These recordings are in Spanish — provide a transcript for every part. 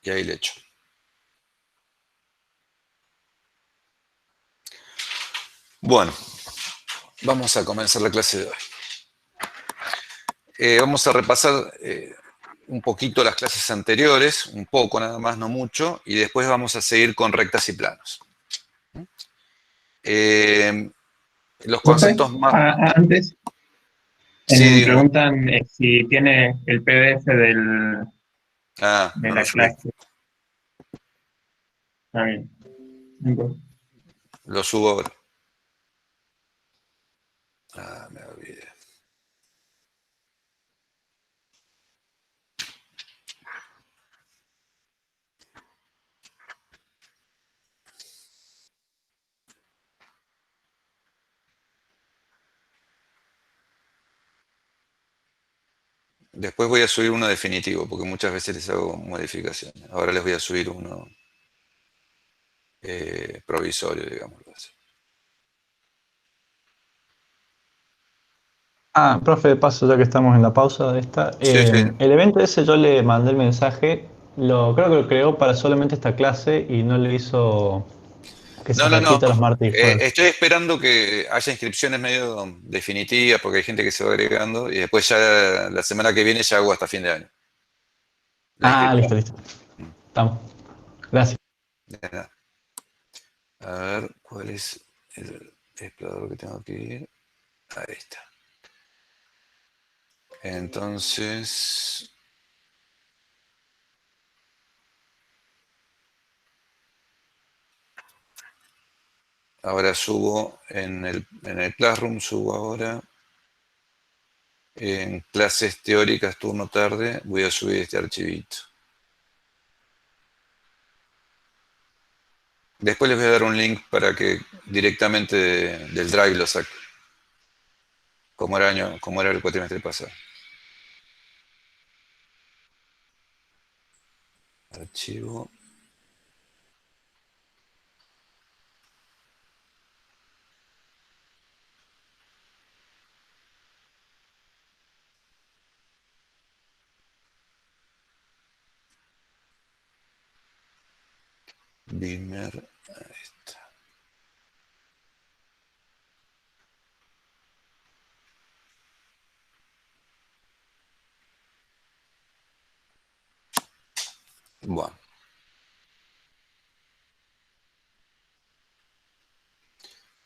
Y ahí le echo. Bueno, vamos a comenzar la clase de hoy. Vamos a repasar un poquito las clases anteriores, un poco nada más, no mucho, y después vamos a seguir con rectas y planos. Los Profe, conceptos más... antes Sí, me dígame. preguntan si tiene el PDF Ah, de no lo la subí. clase. Está bien. No importa. Lo subo ahora. Ah, me olvidé. Después voy a subir uno definitivo, porque muchas veces les hago modificaciones. Ahora les voy a subir uno provisorio, digamos así. Ah, profe, de paso, ya que estamos en la pausa de esta, Sí, sí. el evento ese yo le mandé el mensaje, creo que lo creó para solamente esta clase y no le hizo que se No, no, no. repita los martes y jueves. Estoy esperando que haya inscripciones medio definitivas, porque hay gente que se va agregando, y después ya la semana que viene ya hago hasta fin de año la Ah, inscripción. listo, listo. Estamos. Gracias. De nada. A ver, ¿cuál es el explorador que tengo que ir? Ahí está. Entonces, ahora subo en el Classroom, subo ahora. En clases teóricas turno tarde voy a subir este archivito. Después les voy a dar un link para que directamente del Drive lo saque, como era el cuatrimestre pasado. Archivo. Beamer. Ahí está. Bueno.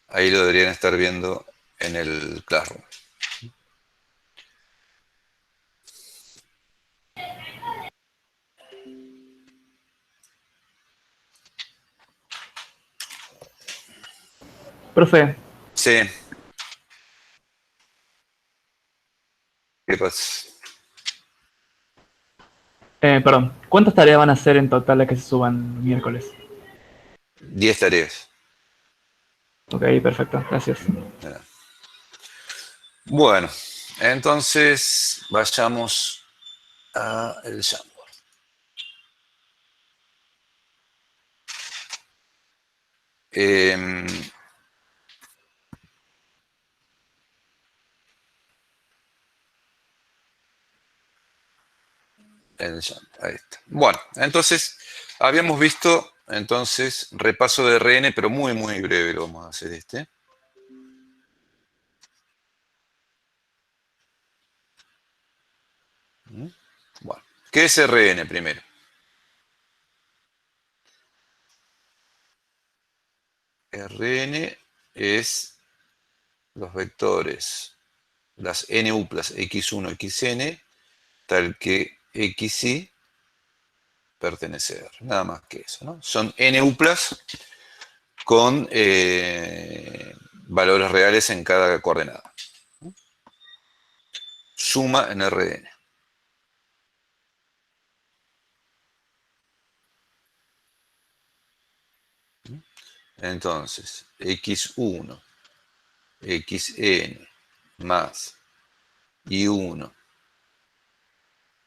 Ahí lo deberían estar viendo en el Classroom. Profe, Sí. ¿Qué pasa? perdón, ¿cuántas tareas van a hacer en total las que se suban miércoles? 10 tareas. Ok, perfecto, gracias. Bueno, entonces vayamos a el Jamboard. Eh, ahí está. Bueno, entonces habíamos visto entonces repaso de RN, pero muy muy breve lo vamos a hacer este. Bueno, ¿qué es RN primero? Rn es los vectores, las NUplas x1, xn, tal que xy pertenece a R. Nada más que eso, ¿no? Son NUplas con valores reales en cada coordenada. Suma en Rn. Entonces, x1, xn más y1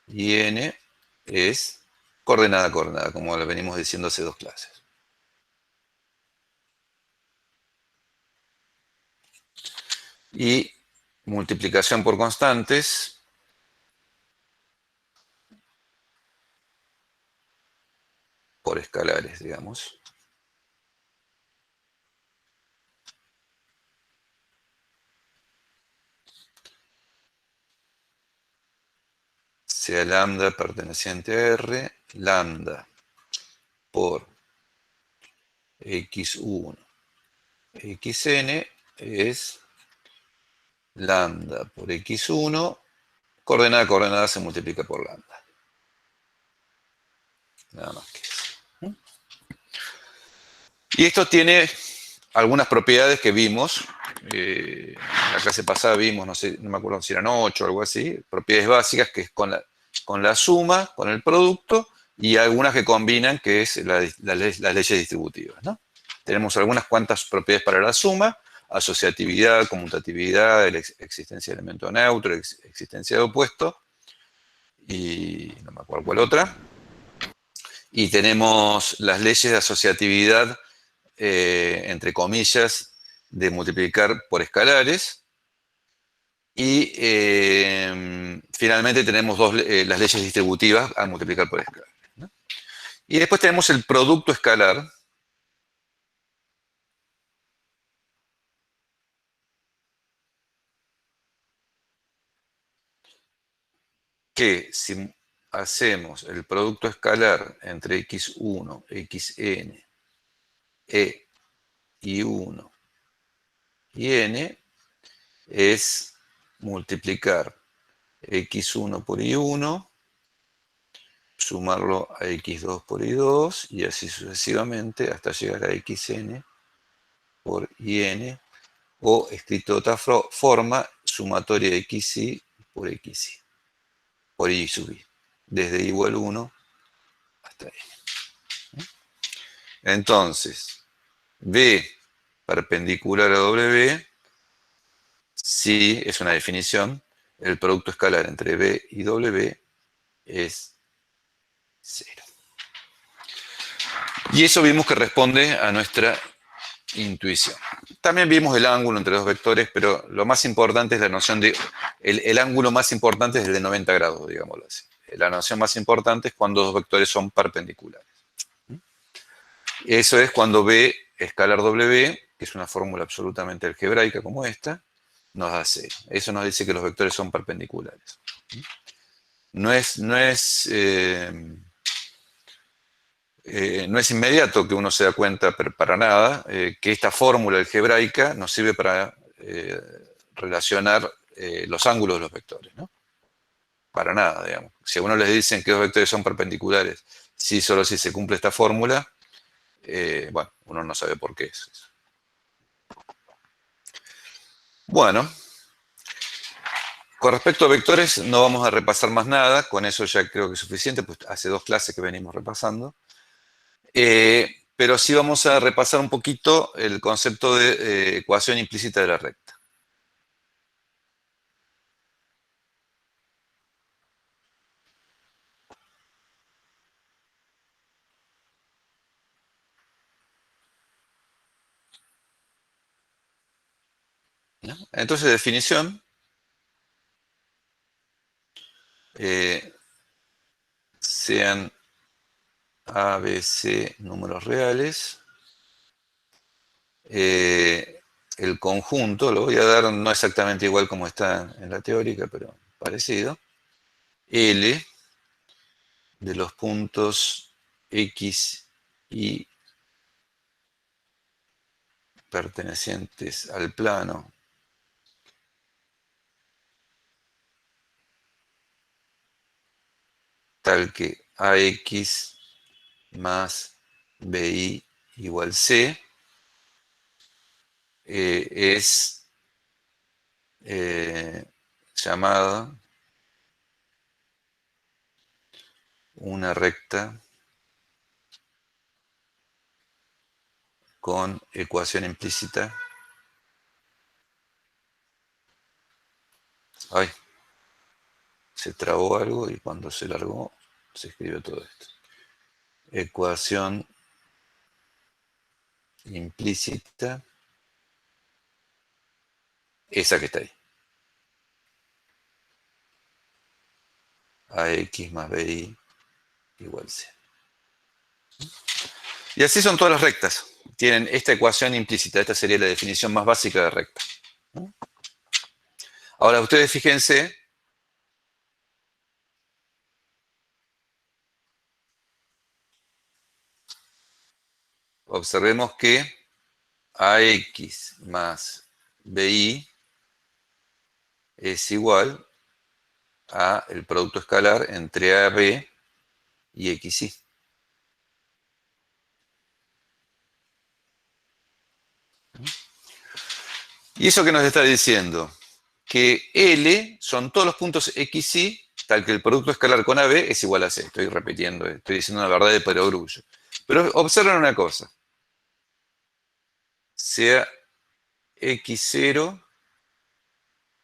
y n es coordenada a coordenada, como lo venimos diciendo hace dos clases. Y multiplicación por constantes por escalares, digamos. Sea lambda perteneciente a R, lambda por x1, xn es lambda por x1, coordenada, coordenada se multiplica por lambda. Nada más que eso. Y esto tiene algunas propiedades que vimos. En la clase pasada vimos, no sé, no me acuerdo si eran 8 o algo así, propiedades básicas que es con la suma, con el producto, y algunas que combinan, que es las leyes distributivas, ¿no? Tenemos algunas cuantas propiedades para la suma: asociatividad, conmutatividad, existencia de elemento neutro, existencia de opuesto, y no me acuerdo cuál otra. Y tenemos las leyes de asociatividad, entre comillas, de multiplicar por escalares. Y finalmente tenemos las leyes distributivas a multiplicar por escalares, ¿no? Y después tenemos el producto escalar, que si hacemos el producto escalar entre x1, xn, e, y1 y n, es multiplicar x1 por y1, sumarlo a x2 por y2, y así sucesivamente hasta llegar a xn por yn, o escrito de otra forma, sumatoria de xy por xy, por y sub i, desde i igual 1 hasta n. Entonces, B perpendicular a W, si es una definición, el producto escalar entre B y W es 0. Y eso vimos que responde a nuestra intuición. También vimos el ángulo entre dos vectores, pero lo más importante es la noción de... El ángulo más importante es el de 90 grados, digámoslo así. La noción más importante es cuando dos vectores son perpendiculares. Eso es cuando B escalar W, que es una fórmula absolutamente algebraica como esta, nos da 0. Eso nos dice que los vectores son perpendiculares. No es inmediato que uno se da cuenta, pero para nada, que esta fórmula algebraica nos sirve para relacionar los ángulos de los vectores, ¿no? Para nada, digamos. Si a uno les dicen que dos vectores son perpendiculares, si solo si se cumple esta fórmula, bueno, uno no sabe por qué es eso. Bueno, con respecto a vectores no vamos a repasar más nada, con eso ya creo que es suficiente, pues hace 2 clases que venimos repasando. Pero sí vamos a repasar un poquito el concepto de ecuación implícita de la recta. ¿No? Entonces, definición. Sean A, B, C números reales. El conjunto, lo voy a dar no exactamente igual como está en la teórica, pero parecido. L de los puntos X y pertenecientes al plano tal que AX más BI igual C es llamada una recta con ecuación implícita. Ay, se trabó algo y cuando se largó se escribió todo esto. Ecuación implícita, esa que está ahí. AX más BI igual C. Y así son todas las rectas. Tienen esta ecuación implícita. Esta sería la definición más básica de recta. Ahora, ustedes fíjense. Observemos que AX más BI es igual a el producto escalar entre AB y XY. ¿Y eso qué nos está diciendo? Que L son todos los puntos XY, tal que el producto escalar con AB es igual a C. Estoy repitiendo, estoy diciendo una verdad de perogrullo. Pero observen una cosa. Sea X0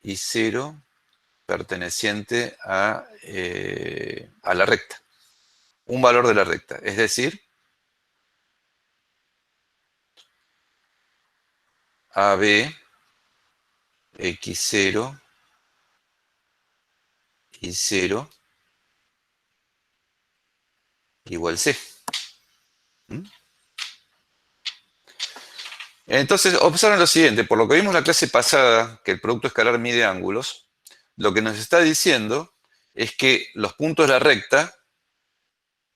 y 0 perteneciente a la recta. Un valor de la recta. Es decir, AB, X0 y 0 igual C. ¿Mm? Entonces, observen lo siguiente. Por lo que vimos en la clase pasada, que el producto escalar mide ángulos, lo que nos está diciendo es que los puntos de la recta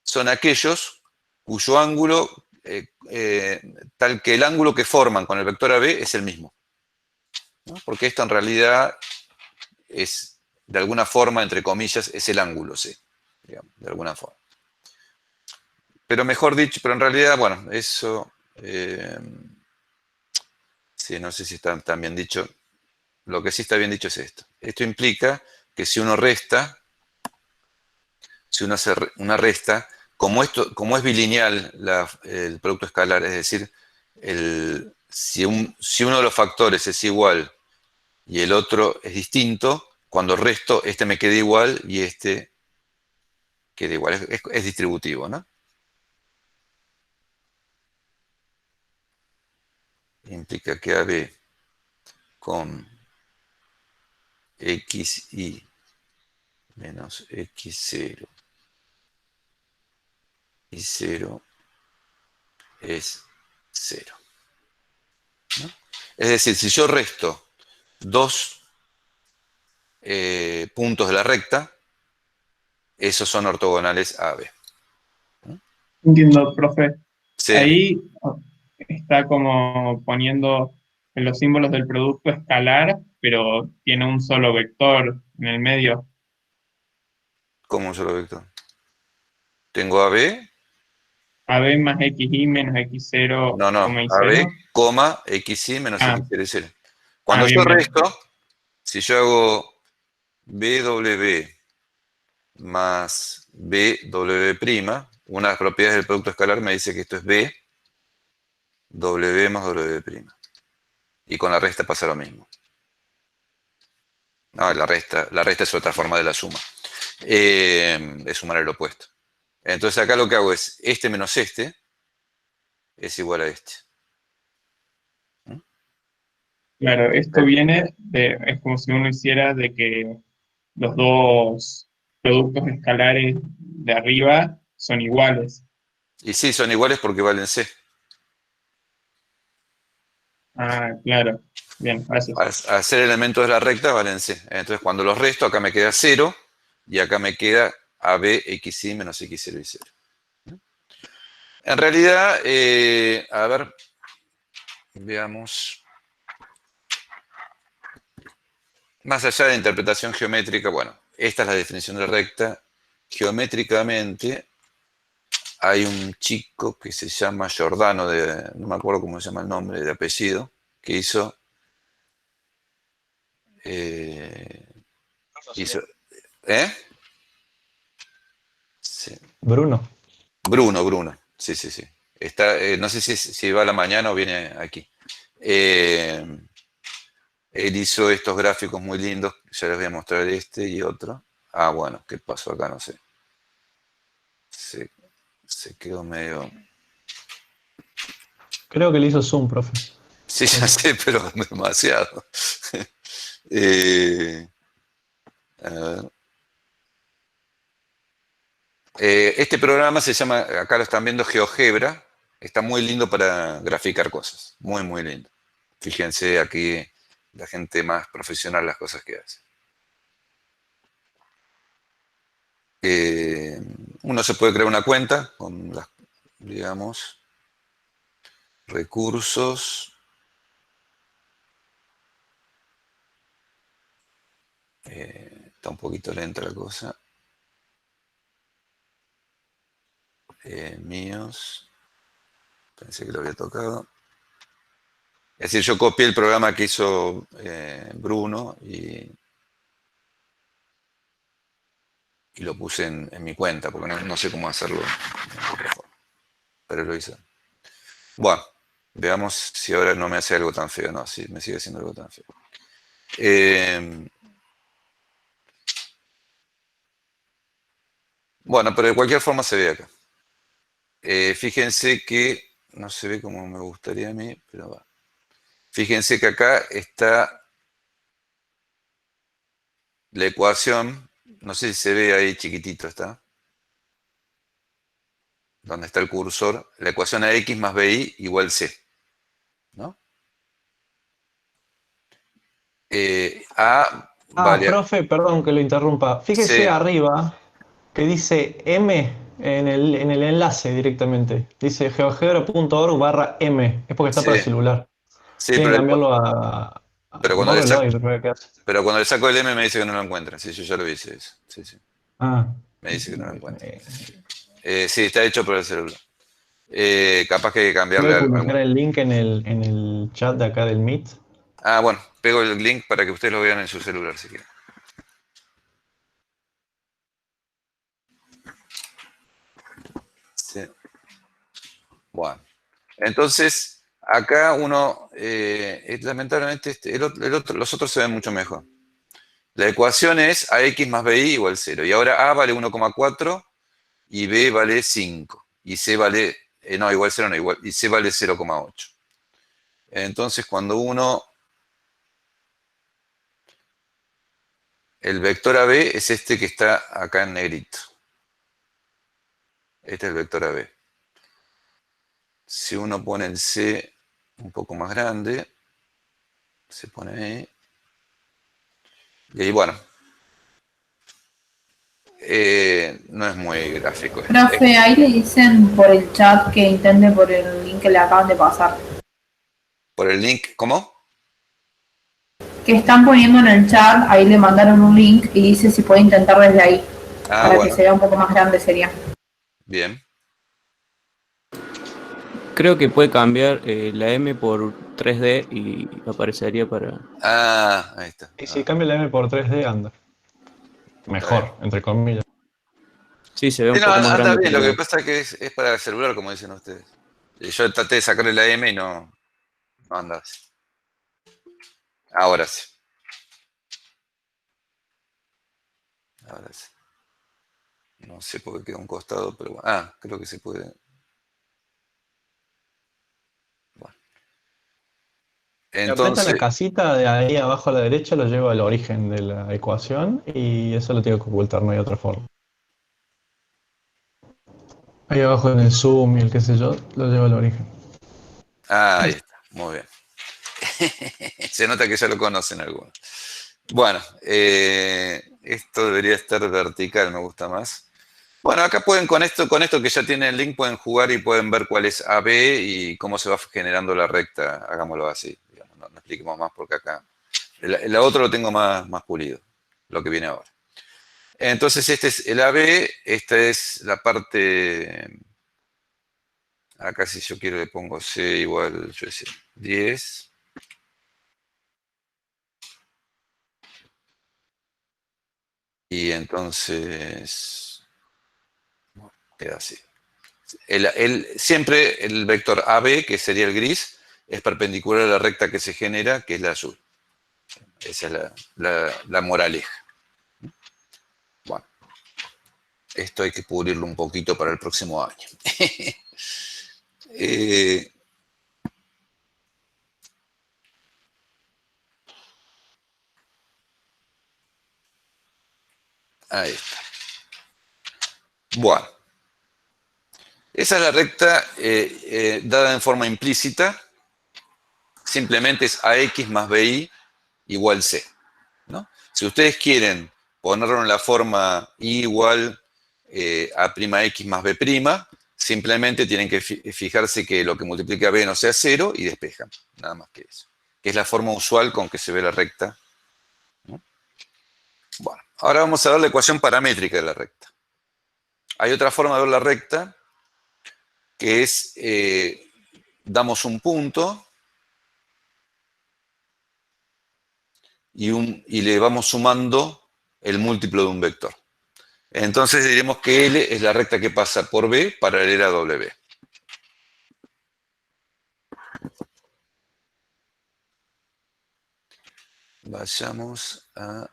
son aquellos cuyo ángulo, tal que el ángulo que forman con el vector AB es el mismo, ¿no? Porque esto en realidad es, de alguna forma, entre comillas, es el ángulo C, digamos, de alguna forma. Pero mejor dicho, pero en realidad, bueno, eso, sí, no sé si está tan bien dicho. Lo que sí está bien dicho es esto. Esto implica que si uno resta, si uno hace una resta, como es bilineal el producto escalar, es decir, si uno de los factores es igual y el otro es distinto, cuando resto, este me queda igual y este queda igual. Es distributivo, ¿no? Implica que AB con XY menos X0 y 0 es 0. ¿No? Es decir, si yo resto dos puntos de la recta, esos son ortogonales a B. Entiendo, profe. Sí, Ahí está como poniendo los símbolos del producto escalar, pero tiene un solo vector en el medio. como un solo vector. Tengo AB, AB más XY menos X0, no, y AB, 0. coma, XY menos Ah, X0 y 0. Cuando yo bien, bien. resto, si yo hago BW más BW', una de las propiedades del producto escalar me dice que esto es B, W más W'. Y con la resta pasa lo mismo. No, la resta es otra forma de la suma. Es sumar el opuesto. Entonces acá lo que hago es, este menos este es igual a este. Claro, esto viene es como si uno hiciera de que los dos productos escalares de arriba son iguales. Y sí, son iguales porque valen C. Ah, claro. Bien, gracias. Al ser elementos de la recta valen C. Entonces cuando los resto, acá me queda 0 y acá me queda AB, XY menos X0 y 0. En realidad, a ver, veamos. Más allá de la interpretación geométrica, bueno, esta es la definición de recta. Geométricamente, hay un chico que se llama Giordano, no me acuerdo cómo se llama el nombre de apellido, que hizo, eh, hizo ¿eh? Sí. Bruno. Bruno, sí, sí, sí. Está, no sé si va a la mañana o viene aquí. Eh, Él hizo estos gráficos muy lindos, ya les voy a mostrar este y otro. Ah, bueno, ¿qué pasó acá? No sé. Se quedó medio... Creo que le hizo zoom, profe. Sí, ya sé, pero demasiado. Eh, a ver. Este programa se llama, acá lo están viendo, GeoGebra. Está muy lindo para graficar cosas. Muy, muy lindo. Fíjense aquí la gente más profesional las cosas que hace. Uno se puede crear una cuenta con las, digamos, recursos. Está un poquito lenta la cosa. Míos. Pensé que lo había tocado. Es decir, yo copié el programa que hizo Bruno y lo puse en mi cuenta, porque no sé cómo hacerlo de otra forma. Pero lo hice. Bueno, veamos si ahora no me hace algo tan feo. No, sí, me sigue haciendo algo tan feo. Bueno, pero de cualquier forma se ve acá. Fíjense que no se ve como me gustaría a mí, pero va. Fíjense que acá está la ecuación. No sé si se ve ahí chiquitito, está. Donde está el cursor. La ecuación AX más BI igual C. ¿No? A vale. Profe, perdón que lo interrumpa. Fíjese C. arriba que dice M en el enlace directamente. Dice geogebra.org/M. Es porque está para C. celular. Sí, Tienen que cambiarlo pero cuando le bórrelo saco, y ver qué hace. pero cuando le saco el M me dice que no lo encuentra. Sí, yo ya lo hice eso. Sí, sí. Ah, Me dice que no lo encuentra. eh, Sí, está hecho por el celular. Capaz que hay que cambiarle ¿puede algo. publicar el link en el chat de acá del Meet? Ah, bueno, pego el link para que ustedes lo vean en su celular si quieren. Sí. Bueno, entonces acá uno, lamentablemente, los otros se ven mucho mejor. La ecuación es AX más BI igual 0. Y ahora A vale 1,4 y B vale 5. Y C vale, no, igual 0 no, igual, y C vale 0,8. Entonces cuando uno, el vector AB es este que está acá en negrito. Este es el vector AB. Si uno pone el C un poco más grande, se pone ahí. Y ahí, bueno, no es muy gráfico esto. Profe, ahí le dicen por el chat que intente por el link que le acaban de pasar. Por el link, ¿cómo? Que están poniendo en el chat, ahí le mandaron un link y dice si puede intentar desde ahí. Ah, Para que bueno, se vea un poco más grande sería. bien. Creo que puede cambiar la M por 3D y aparecería para... Ah, ahí está. Y si cambia la M por 3D, anda. Está bien. Mejor, entre comillas. Sí, se ve Sí, un no, poco más anda grande, bien, lo que pero pasa es que es para el celular, como dicen ustedes. Yo traté de sacarle la M y no anda así. Ahora sí, ahora sí. No sé por qué queda un costado, pero bueno. Ah, creo que se puede. Bueno. Si aprieta la Entonces, casita de ahí abajo a la derecha, lo lleva al origen de la ecuación y eso lo tengo que ocultar, no hay otra forma. Ahí abajo en el zoom y el qué sé yo, lo lleva al origen. ahí está, muy bien. Se nota que ya lo conocen algunos. Bueno, esto debería estar vertical, me gusta más. Bueno, acá pueden con esto que ya tienen el link, pueden jugar y pueden ver cuál es AB y cómo se va generando la recta. Hagámoslo así, digamos, no expliquemos más porque acá. El otro lo tengo más pulido, lo que viene ahora. Entonces este es el AB, esta es la parte, acá si yo quiero le pongo C igual, yo decía, 10. Y entonces queda así. Siempre el vector AB, que sería el gris, es perpendicular a la recta que se genera, que es la azul. Esa es la moraleja. Bueno, esto hay que pulirlo un poquito para el próximo año. Eh, ahí está. Bueno, esa es la recta dada en forma implícita. Simplemente es AX más BI igual C, ¿no? Si ustedes quieren ponerlo en la forma I igual A'X más B', simplemente tienen que fijarse que lo que multiplica B no sea 0 y despejan, nada más que eso. Que es la forma usual con que se ve la recta, ¿no? Bueno, ahora vamos a ver la ecuación paramétrica de la recta. Hay otra forma de ver la recta, que es, damos un punto y le vamos sumando el múltiplo de un vector. Entonces diremos que L es la recta que pasa por B paralela a W. Vayamos a...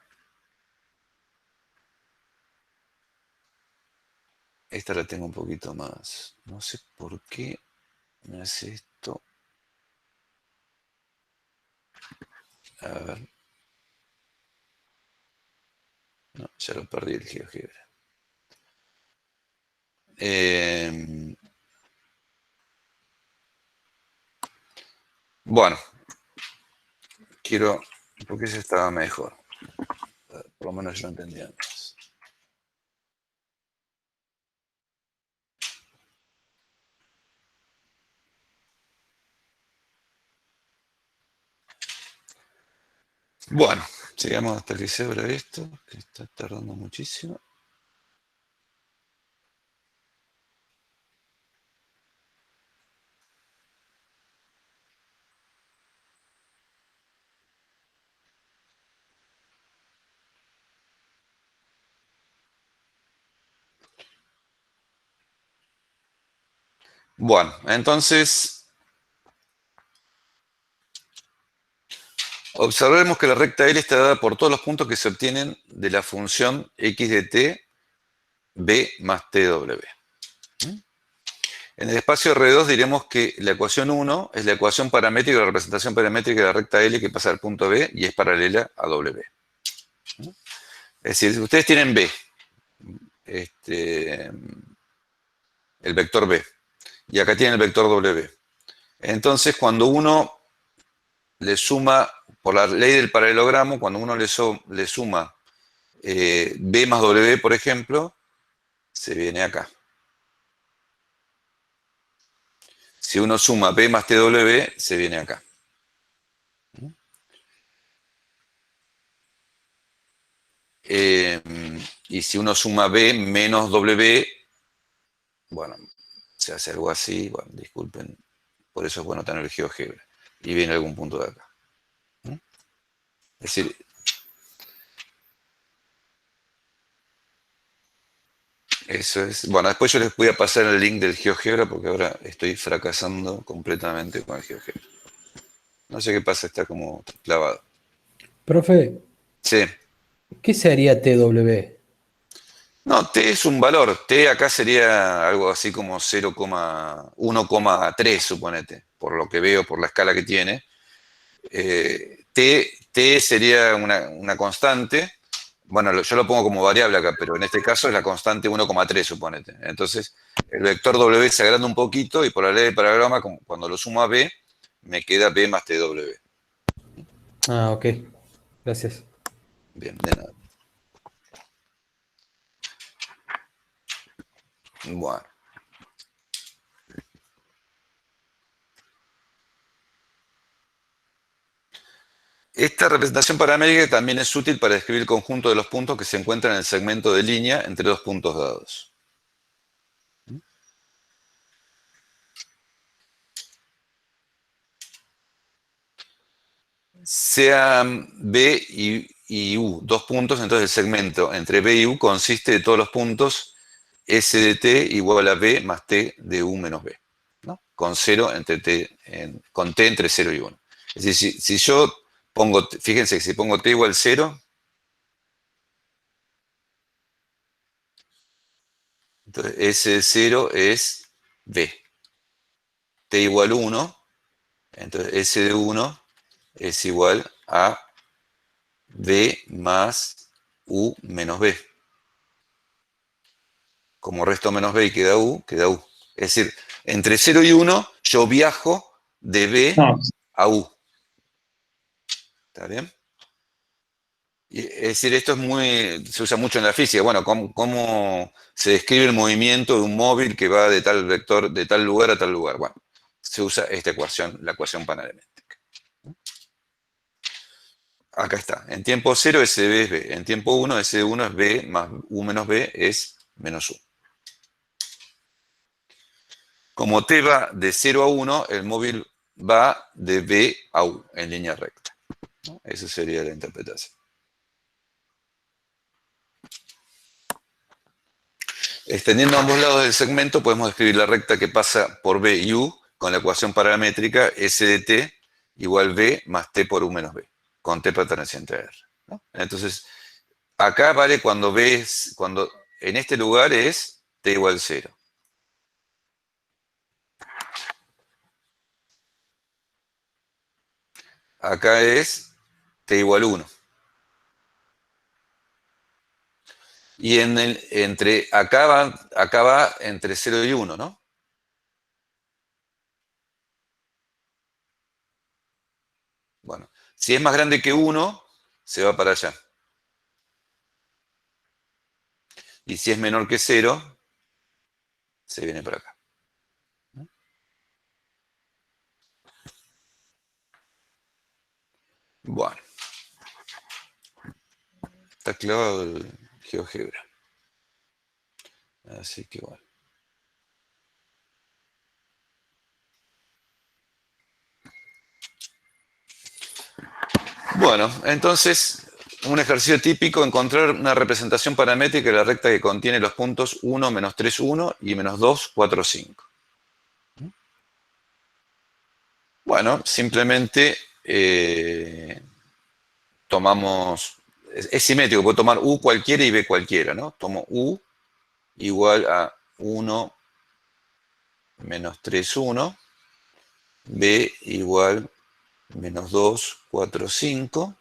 Esta la tengo un poquito más. No sé por qué me hace esto. A ver. No, ya lo perdí el GeoGebra. Bueno, quiero... Porque ese estaba mejor. Por lo menos yo lo entendía antes. Bueno, llegamos hasta que se abra esto, que está tardando muchísimo. Bueno, entonces observemos que la recta L está dada por todos los puntos que se obtienen de la función x de t b más tw. En el espacio R2 diremos que la ecuación 1 es la ecuación paramétrica, la representación paramétrica de la recta L que pasa al punto B y es paralela a W. Es decir, ustedes tienen B, el vector B, y acá tienen el vector W. Entonces, cuando uno le suma, por la ley del paralelogramo, cuando uno le suma B más W, por ejemplo, se viene acá. Si uno suma B más TW, se viene acá. Y si uno suma B menos W, bueno, se hace algo así, bueno, disculpen, por eso es bueno tener el GeoGebra. Y viene algún punto de acá. Es decir, eso es. Bueno, después yo les voy a pasar el link del GeoGebra porque ahora estoy fracasando completamente con el GeoGebra. No sé qué pasa, está como clavado. Profe, Sí. ¿qué sería TW? No, T es un valor. T acá sería algo así como 0,1,3, suponete, por lo que veo, por la escala que tiene. T sería una constante. Bueno, yo lo pongo como variable acá, pero en este caso es la constante 1,3, suponete. Entonces, el vector W se agranda un poquito y por la ley del paralelogramo, cuando lo sumo a B, me queda B más TW. Ah, ok. Gracias. Bien, de nada. Bueno. Esta representación paramétrica también es útil para describir el conjunto de los puntos que se encuentran en el segmento de línea entre dos puntos dados. Sean B y U dos puntos, entonces el segmento entre B y U consiste de todos los puntos S de T igual a B más T de U menos B, ¿no? Con 0 entre T, con T entre 0 y 1. Es decir, si yo pongo, fíjense que si pongo T igual 0, entonces S de 0 es B. T igual 1, entonces S de 1 es igual a B más U menos B. como resto menos b y queda u, queda u. Es decir, entre 0 y 1 yo viajo de b No, a u. ¿Está bien? Es decir, esto se usa mucho en la física. Bueno, ¿cómo se describe el movimiento de un móvil que va de tal vector, de tal lugar a tal lugar? Bueno, se usa esta ecuación, la ecuación panamétrica. Acá está. En tiempo 0, SB es B. En tiempo 1, S1 es B más U menos B es menos U. Como t va de 0 a 1, el móvil va de B a U en línea recta. Esa sería la interpretación. Extendiendo ambos lados del segmento, podemos describir la recta que pasa por B y U con la ecuación paramétrica S de t igual B más t por U menos B, con t perteneciente a R, ¿no? Entonces, acá vale cuando cuando en este lugar es t igual 0. Acá es t igual 1. Y acá va entre 0 y 1, ¿no? Bueno, si es más grande que 1, se va para allá. Y si es menor que 0, se viene para acá. Bueno, está clavado el GeoGebra. Así que bueno. Bueno, entonces, un ejercicio típico, encontrar una representación paramétrica de la recta que contiene los puntos 1, menos 3, 1 y menos 2, 4, 5. Bueno, simplemente tomamos, es simétrico, puedo tomar U cualquiera y B cualquiera, ¿no? Tomo U igual a 1 menos 3, 1, B igual menos 2, 4, 5.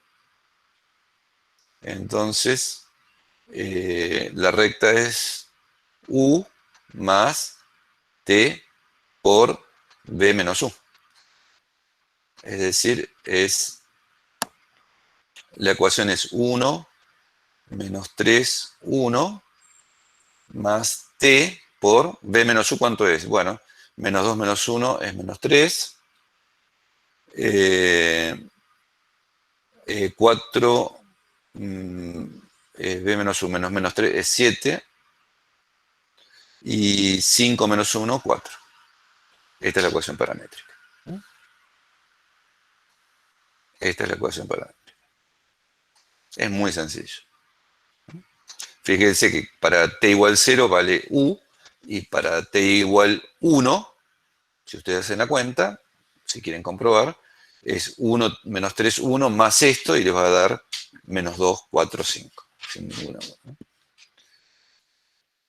Entonces, la recta es U más T por B menos U. Es decir, la ecuación es 1 menos 3, 1 más T por B menos U. ¿Cuánto es? Bueno, menos 2 menos 1 es menos 3. 4 B menos U menos 3 es 7. Y 5 menos 1, 4. Esta es la ecuación paramétrica. Esta es la ecuación paramétrica. Es muy sencillo. Fíjense que para t igual 0 vale u, y para t igual 1, si ustedes hacen la cuenta, si quieren comprobar, es 1 menos 3, 1 más esto, y les va a dar menos 2, 4, 5. Sin ninguna duda, ¿no?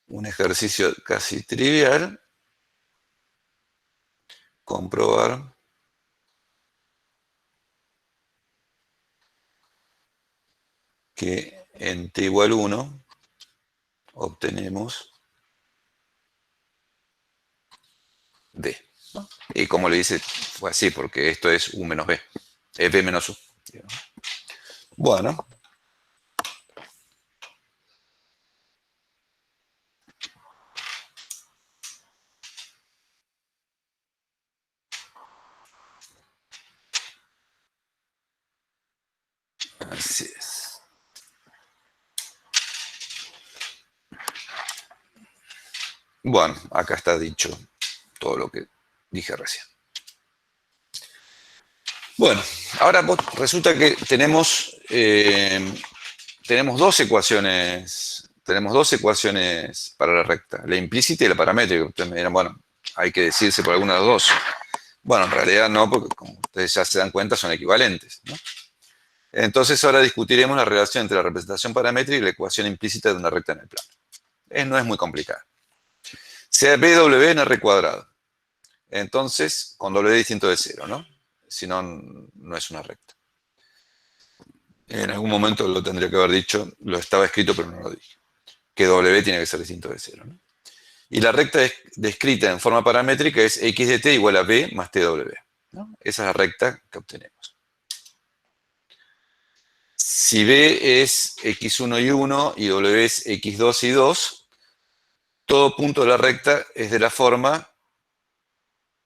Un ejercicio casi trivial. Comprobar que en t igual 1 obtenemos D. Y como le dice, fue así, porque esto es U menos B. Es B menos U. Bueno. Así es. Bueno, acá está dicho todo lo que dije recién. Bueno, ahora resulta que tenemos dos ecuaciones. Tenemos dos ecuaciones para la recta, la implícita y la paramétrica. Ustedes me dirán, bueno, hay que decirse por alguna de las dos. Bueno, en realidad no, porque como ustedes ya se dan cuenta, son equivalentes, ¿no? Entonces ahora discutiremos la relación entre la representación paramétrica y la ecuación implícita de una recta en el plano. No es muy complicada. Sea BW en R cuadrado. Entonces, con W distinto de 0, ¿no? Si no, no es una recta. En algún momento lo tendría que haber dicho, lo estaba escrito, pero no lo dije. Que W tiene que ser distinto de 0, ¿no? Y la recta descrita en forma paramétrica es x de t igual a b más tw, ¿no? Esa es la recta que obtenemos. Si b es x1 y 1 y w es x2 y 2, todo punto de la recta es de la forma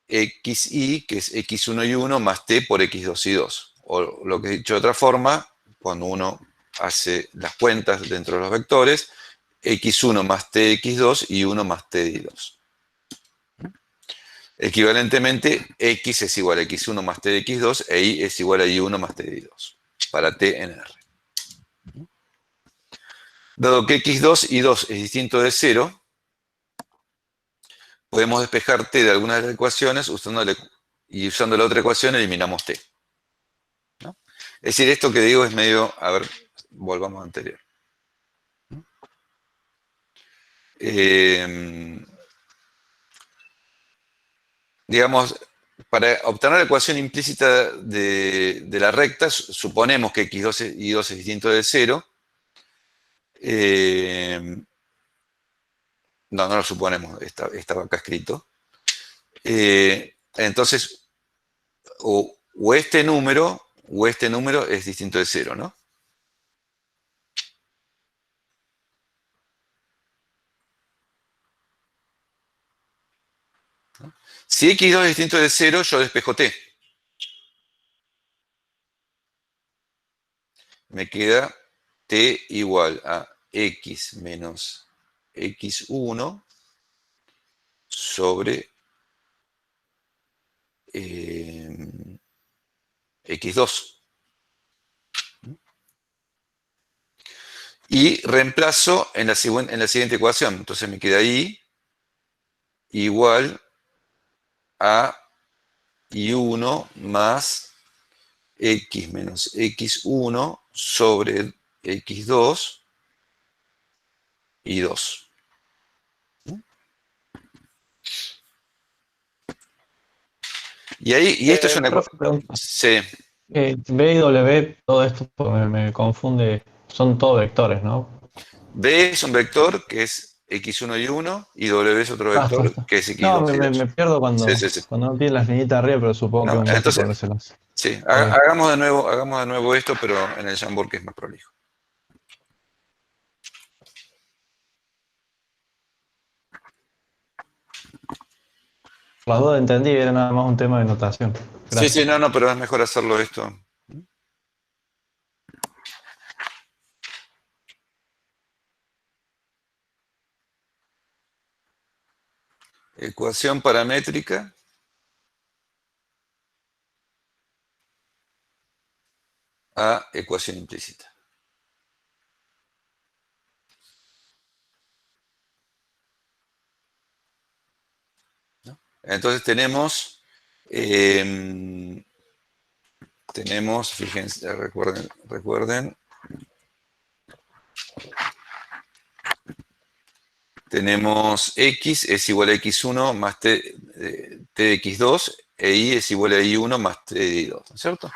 xy, que es x1 y 1 más t por x2 y 2. O lo que he dicho de otra forma, cuando uno hace las cuentas dentro de los vectores, x1 más t x2 y 1 más t y 2. Equivalentemente, x es igual a x1 más t de x2 e y es igual a y1 más t de y2, para t en R. Dado que x2 y 2 es distinto de 0, podemos despejar t de alguna de las ecuaciones y usando la otra ecuación eliminamos t, ¿no? Es decir, esto que digo es medio... A ver, volvamos a anterior. Digamos, para obtener la ecuación implícita de la recta, suponemos que x2 y 2 es distinto de 0. No lo suponemos, estaba acá escrito. Entonces, o este número es distinto de 0, ¿no? Si x2 es distinto de 0, yo despejo t. Me queda t igual a x menos x1 sobre x2. Y reemplazo en la siguiente ecuación. Entonces me queda y igual a y1 más x menos x1 sobre x2 y 2. Y esto es una... Pregunta. Sí. B y W, todo esto me confunde, son todos vectores, ¿no? B es un vector que es x1 y 1, y W es otro vector Basta. que es x2 No, y 2. me pierdo cuando, Sí. cuando no tiene las niñitas arriba, pero supongo No, que es un vector entonces, por ese lado. sí, hagamos de nuevo esto, pero en el Jamboard que es más prolijo. Las dos entendí, era nada más un tema de notación. Gracias. Sí, no, pero es mejor hacerlo esto. Ecuación paramétrica a ecuación implícita. ¿No? Entonces tenemos, fíjense, recuerden, tenemos x es igual a x1 más t de x2 e y es igual a y1 más t de y2, ¿no es cierto?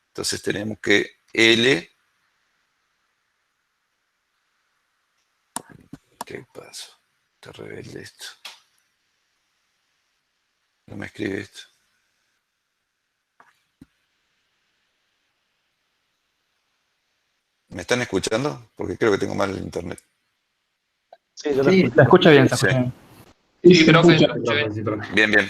Entonces tenemos que L... ¿Qué pasó? Te rebelde esto. No me escribe esto. ¿Me están escuchando? Porque creo que tengo mal el internet. Sí, yo Sí. Se escucha bien, se Sí. escucha bien. Sí, profe. Bien.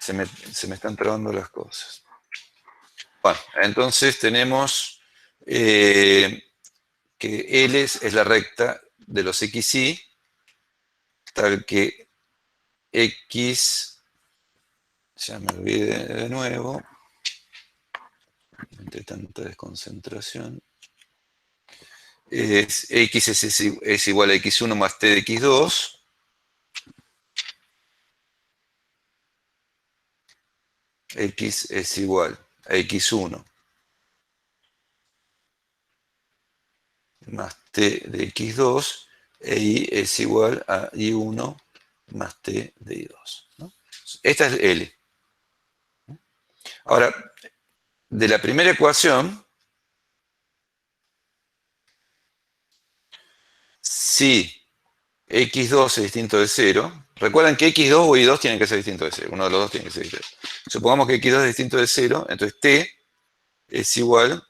Se me están trabando las cosas. Bueno, entonces tenemos que L es la recta de los xy, tal que x, ya me olvidé de nuevo, entre tanta desconcentración, x es igual a x1 más t de x2, x es igual a x1 más t de x2 e y es igual a y1 más t de y2, ¿no? Esta es L. Ahora, de la primera ecuación, si x2 es distinto de 0, recuerden que x2 o y2 tienen que ser distintos de 0, uno de los dos tiene que ser distinto. Supongamos que x2 es distinto de 0, entonces t es igual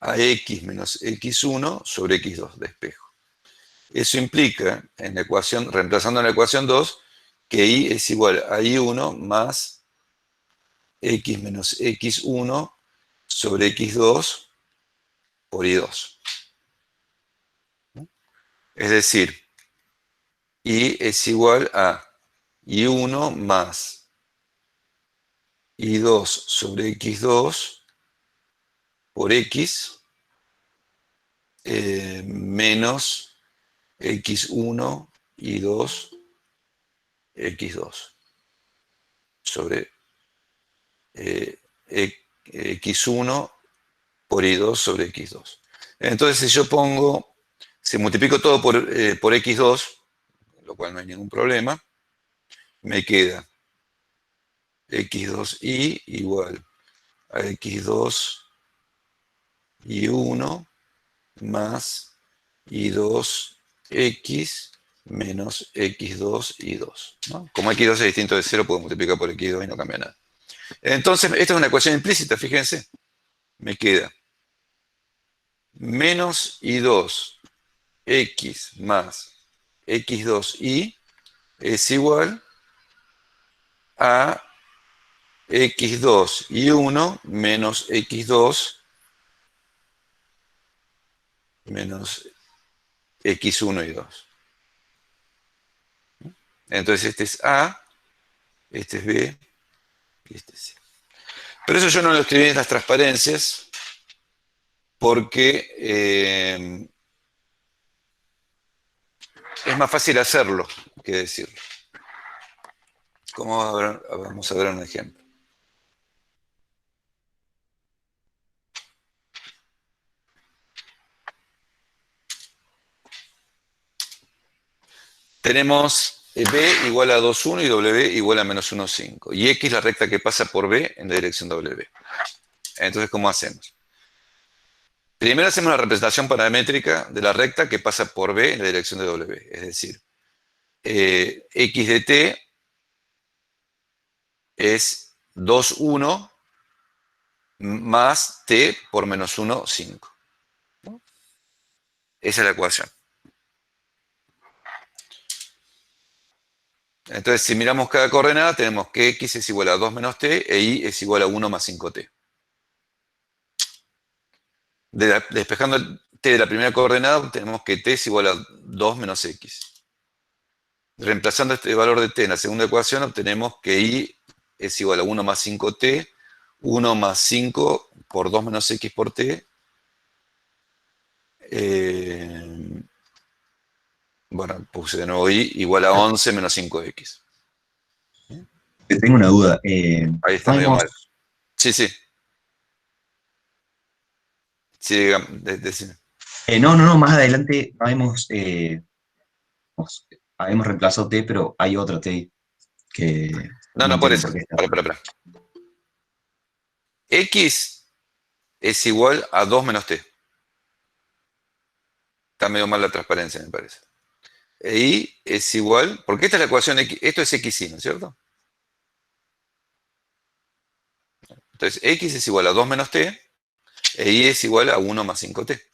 a x menos x1 sobre x2 de espejo. Eso implica, en la ecuación, reemplazando en la ecuación 2, que y es igual a y1 más x menos x1 sobre x2 por y2. Es decir, y es igual a y1 más y2 sobre x2 por x menos x1 y 2 x2 sobre x1 por y2 sobre x2. Entonces, si yo pongo, si multiplico todo por x2, lo cual no hay ningún problema, me queda x2y igual a x2 y 1 más y2x menos x2 y 2. ¿No? Como x2 es distinto de 0, puedo multiplicar por x2 y no cambia nada. Entonces, esta es una ecuación implícita, fíjense. Me queda menos y2x más x2y es igual a x2 y 1 menos x2 menos x1 y 2. Entonces este es A, este es B y este es C. Pero eso yo no lo escribí en las transparencias porque es más fácil hacerlo que decirlo. Como vamos a ver un ejemplo. Tenemos B igual a 2,1 y W igual a menos 1,5. Y X la recta que pasa por B en la dirección W. Entonces, ¿cómo hacemos? Primero hacemos la representación paramétrica de la recta que pasa por B en la dirección de W. Es decir, X de T es 2,1 más T por menos 1,5. ¿No? Esa es la ecuación. Entonces, si miramos cada coordenada, tenemos que X es igual a 2 menos T e Y es igual a 1 más 5T. Despejando el T de la primera coordenada, tenemos que T es igual a 2 menos X. Reemplazando este valor de T en la segunda ecuación, obtenemos que Y es igual a 1 más 5T, 1 más 5 por 2 menos X por T. Bueno, puse de nuevo Y igual a 11 menos 5X. Tengo una duda. Ahí está medio mal. Sí, sí. Sí, decime. No, más adelante habemos reemplazado T, pero hay otra T que No, por entiendo eso. por qué está. Para. X es igual a 2 menos T. Está medio mal la transparencia, me parece. E Y es igual, porque esta es la ecuación X, esto es XY, ¿no es cierto? Entonces, X es igual a 2 menos T, e Y es igual a 1 más 5T.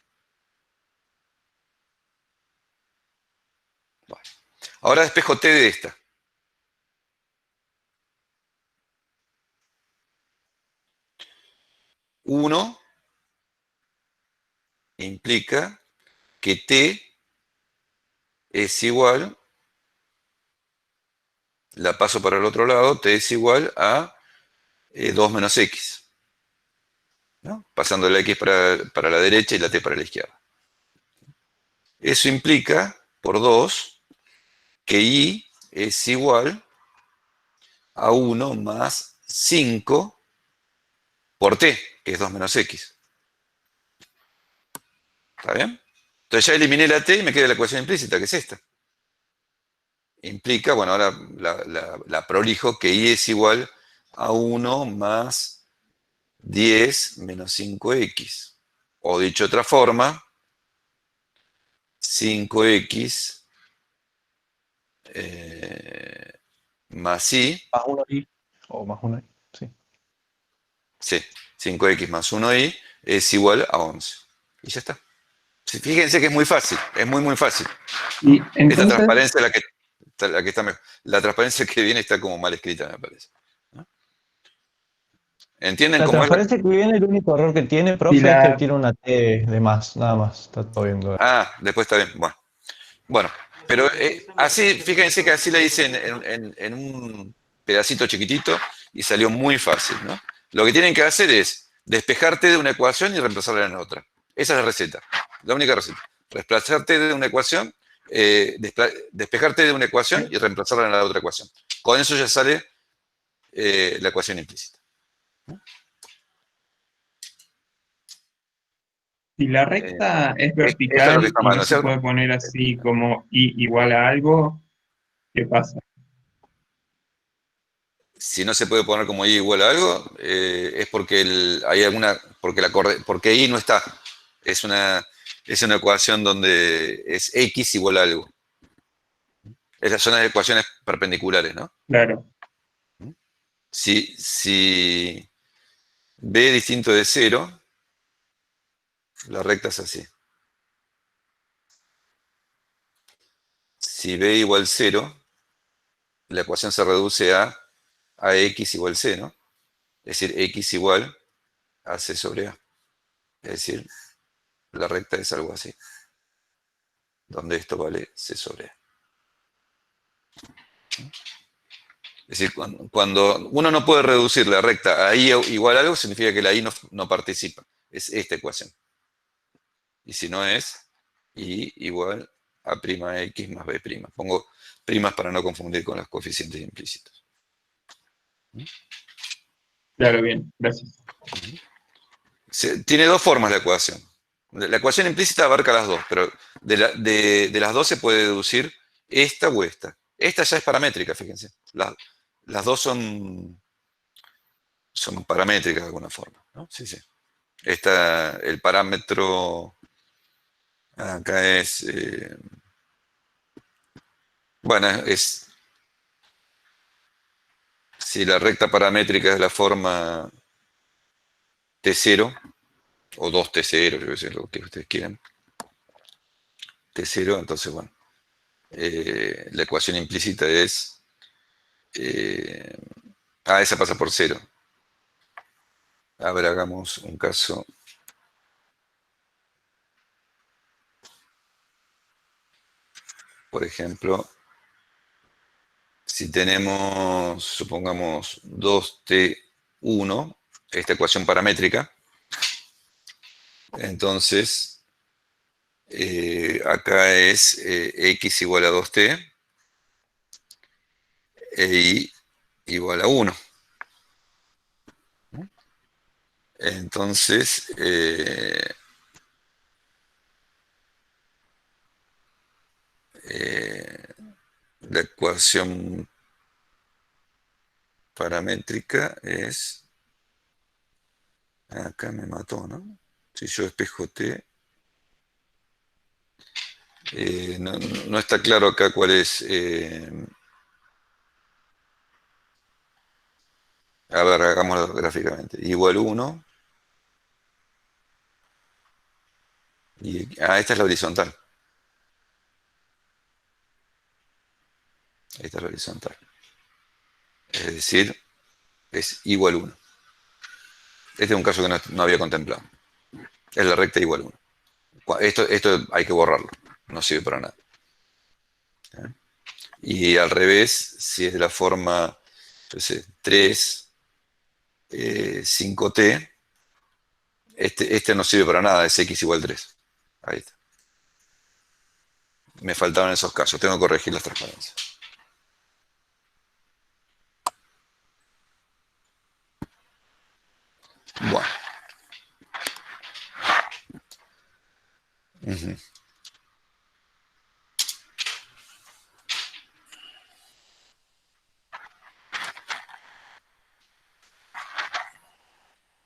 Bueno. Ahora despejo T de esta. Uno implica que T es igual, la paso para el otro lado, T es igual a 2 menos X. ¿No? Pasando la X para la derecha y la T para la izquierda. Eso implica, por 2, que Y es igual a 1 más 5 por T, que es 2 menos X. ¿Está bien? Entonces ya eliminé la T y me queda la ecuación implícita, que es esta. Implica, bueno, ahora la prolijo, que Y es igual a 1 más 10 menos 5X. O dicho de otra forma, 5x más y, Más 1i o más 1i. Sí. sí, 5x más 1y es igual a 11. Y ya está. Sí, fíjense que es muy fácil, es muy, muy fácil. Y Esta entonces, transparencia es la que está mejor. La transparencia que viene está como mal escrita, me parece. ¿No? ¿Entienden La cómo es la? transparencia que viene, el único error que tiene, si profe, es que la, tiene una T de más, nada más. Está todo bien. Ah, después está bien. Bueno, pero así, fíjense que así la hice en un pedacito chiquitito y salió muy fácil, ¿no? Lo que tienen que hacer es despejarte de una ecuación y reemplazarla en otra. Esa es la receta, la única receta. Desplazarte de una ecuación, despejarte de una ecuación y reemplazarla en la otra ecuación. Con eso ya sale la ecuación implícita. si la recta es Esto es lo que vertical está y mal, no ¿no es se cierto? puede poner así como i igual a algo, ¿qué pasa? Si no se puede poner como y igual a algo, es porque hay alguna, porque y no está. Es una ecuación donde es x igual a algo. Esas son las ecuaciones perpendiculares, ¿no? Claro, Si b distinto de 0, la recta es así. Si b igual 0, la ecuación se reduce a x igual c, ¿no? Es decir, x igual a c sobre a. Es decir, la recta es algo así, donde esto vale c sobre a. Es decir, cuando uno no puede reducir la recta a i igual a algo, significa que la i no participa. Es esta ecuación. Y si no es i igual a prima x más b prima. Pongo primas para no confundir con los coeficientes implícitos. claro, bien, gracias. Tiene dos formas la ecuación. La ecuación implícita abarca las dos, pero de las dos se puede deducir esta o esta. Esta ya es paramétrica, fíjense. Las dos son paramétricas de alguna forma, ¿no? Sí, sí. El parámetro acá es, bueno, si la recta paramétrica es la forma T0 o 2T0, yo qué sé, lo que ustedes quieran, T0, entonces, bueno, la ecuación implícita es, eh, esa pasa por 0. A ver, hagamos un caso. Por ejemplo, si tenemos, supongamos, 2T1, esta ecuación paramétrica, entonces acá es x igual a 2t e y igual a 1. Entonces, la ecuación paramétrica es, acá me mató, ¿no? Si yo despejo t, no está claro acá cuál es. A ver, hagámoslo gráficamente. Igual 1. Esta es la horizontal. Esta es la horizontal. Es decir, es igual 1. Este es un caso que no había contemplado. Es la recta igual 1. Esto hay que borrarlo. No sirve para nada. ¿Eh? Y al revés, si es de la forma, yo sé, 3, 5t, este no sirve para nada, es x igual 3. Ahí está. Me faltaban esos casos, tengo que corregir las transparencias. Bueno. Ujú.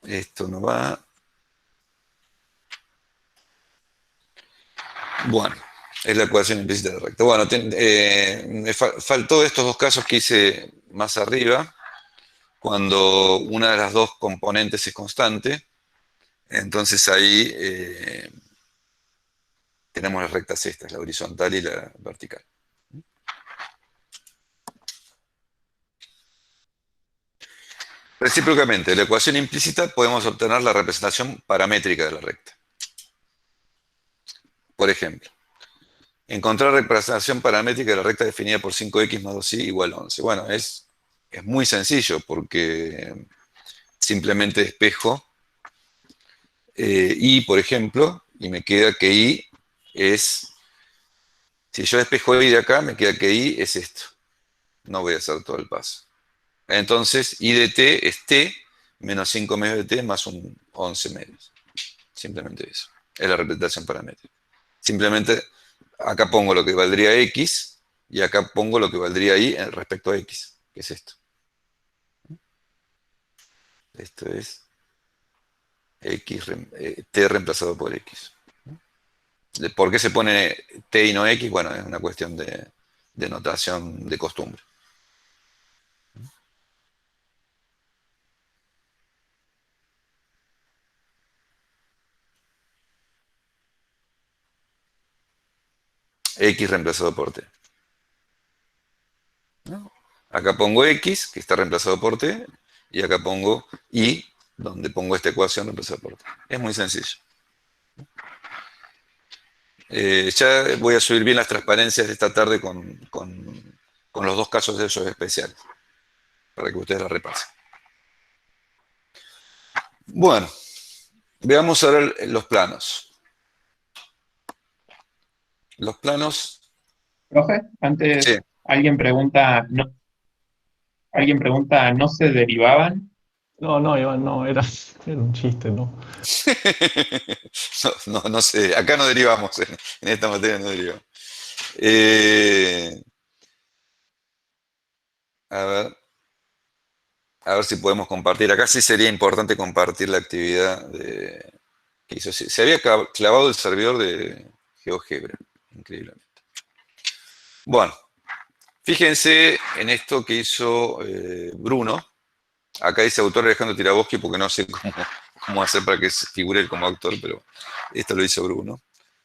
Esto no va. Bueno, Es la ecuación implícita de la recta. Bueno, me faltó estos dos casos que hice más arriba, cuando una de las dos componentes es constante. Entonces ahí tenemos las rectas estas, la horizontal y la vertical. Recíprocamente, de la ecuación implícita podemos obtener la representación paramétrica de la recta. Por ejemplo, encontrar representación paramétrica de la recta definida por 5x más 2y igual a 11. Bueno, es muy sencillo porque simplemente despejo y, por ejemplo, y me queda que y es, si yo despejo y de acá, me queda que y es esto. No voy a hacer todo el paso. Entonces, y de t es t menos 5 medios de t más un 11 medios. Simplemente eso. Es la representación paramétrica. Simplemente acá pongo lo que valdría x y acá pongo lo que valdría y respecto a x, que es esto. Esto es x, t reemplazado por x. ¿Por qué se pone t y no x? Bueno, es una cuestión de notación de costumbre. X reemplazado por t. ¿No? Acá pongo x, que está reemplazado por t, y acá pongo y, donde pongo esta ecuación reemplazada por t. Es muy sencillo. Ya voy a subir bien las transparencias de esta tarde con los dos casos de esos especiales, para que ustedes la repasen. Bueno, veamos ahora los planos. Los planos... Profe, antes Sí. alguien pregunta, ¿no se derivaban? No, Iván, no, era un chiste, ¿no? No sé, acá no derivamos, en esta materia no derivamos. A ver si podemos compartir. Acá sí sería importante compartir la actividad que hizo. Se había clavado el servidor de GeoGebra, increíblemente. Bueno, fíjense en esto que hizo Bruno. Acá dice autor Alejandro Tiraboschi porque no sé cómo hacer para que figure él como autor, pero esto lo hizo Bruno.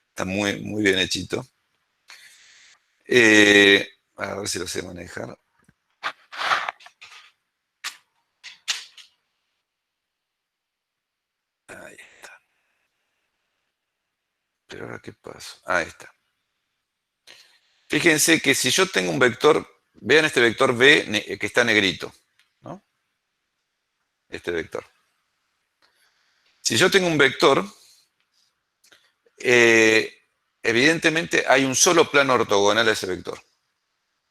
Está muy, muy bien hechito. A ver si lo sé manejar. Ahí está. Pero ahora, ¿qué pasa? Ahí está. Fíjense que si yo tengo un vector, vean este vector B que está negrito, ¿no? Este vector. Si yo tengo un vector, evidentemente hay un solo plano ortogonal a ese vector,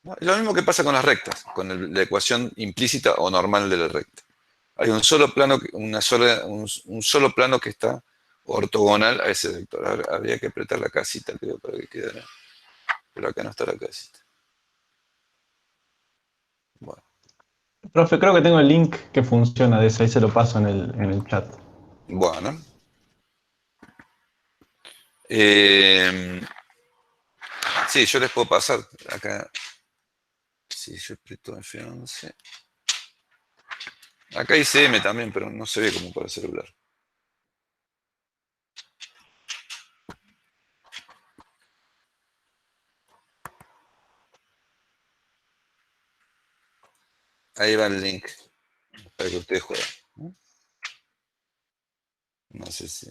¿no? Lo mismo que pasa con las rectas, con la ecuación implícita o normal de la recta. Hay un solo plano, un solo plano que está ortogonal a ese vector. Ahora, habría que apretar la casita, creo, para que quedara. Pero acá no está la casita. Bueno. Profe, creo que tengo el link que funciona de eso, ahí se lo paso en el chat. Bueno. Sí, yo les puedo pasar acá. Si yo aprieto F11. Acá dice M también, pero no se ve como para celular. Ahí va el link para que ustedes jueguen. No sé si...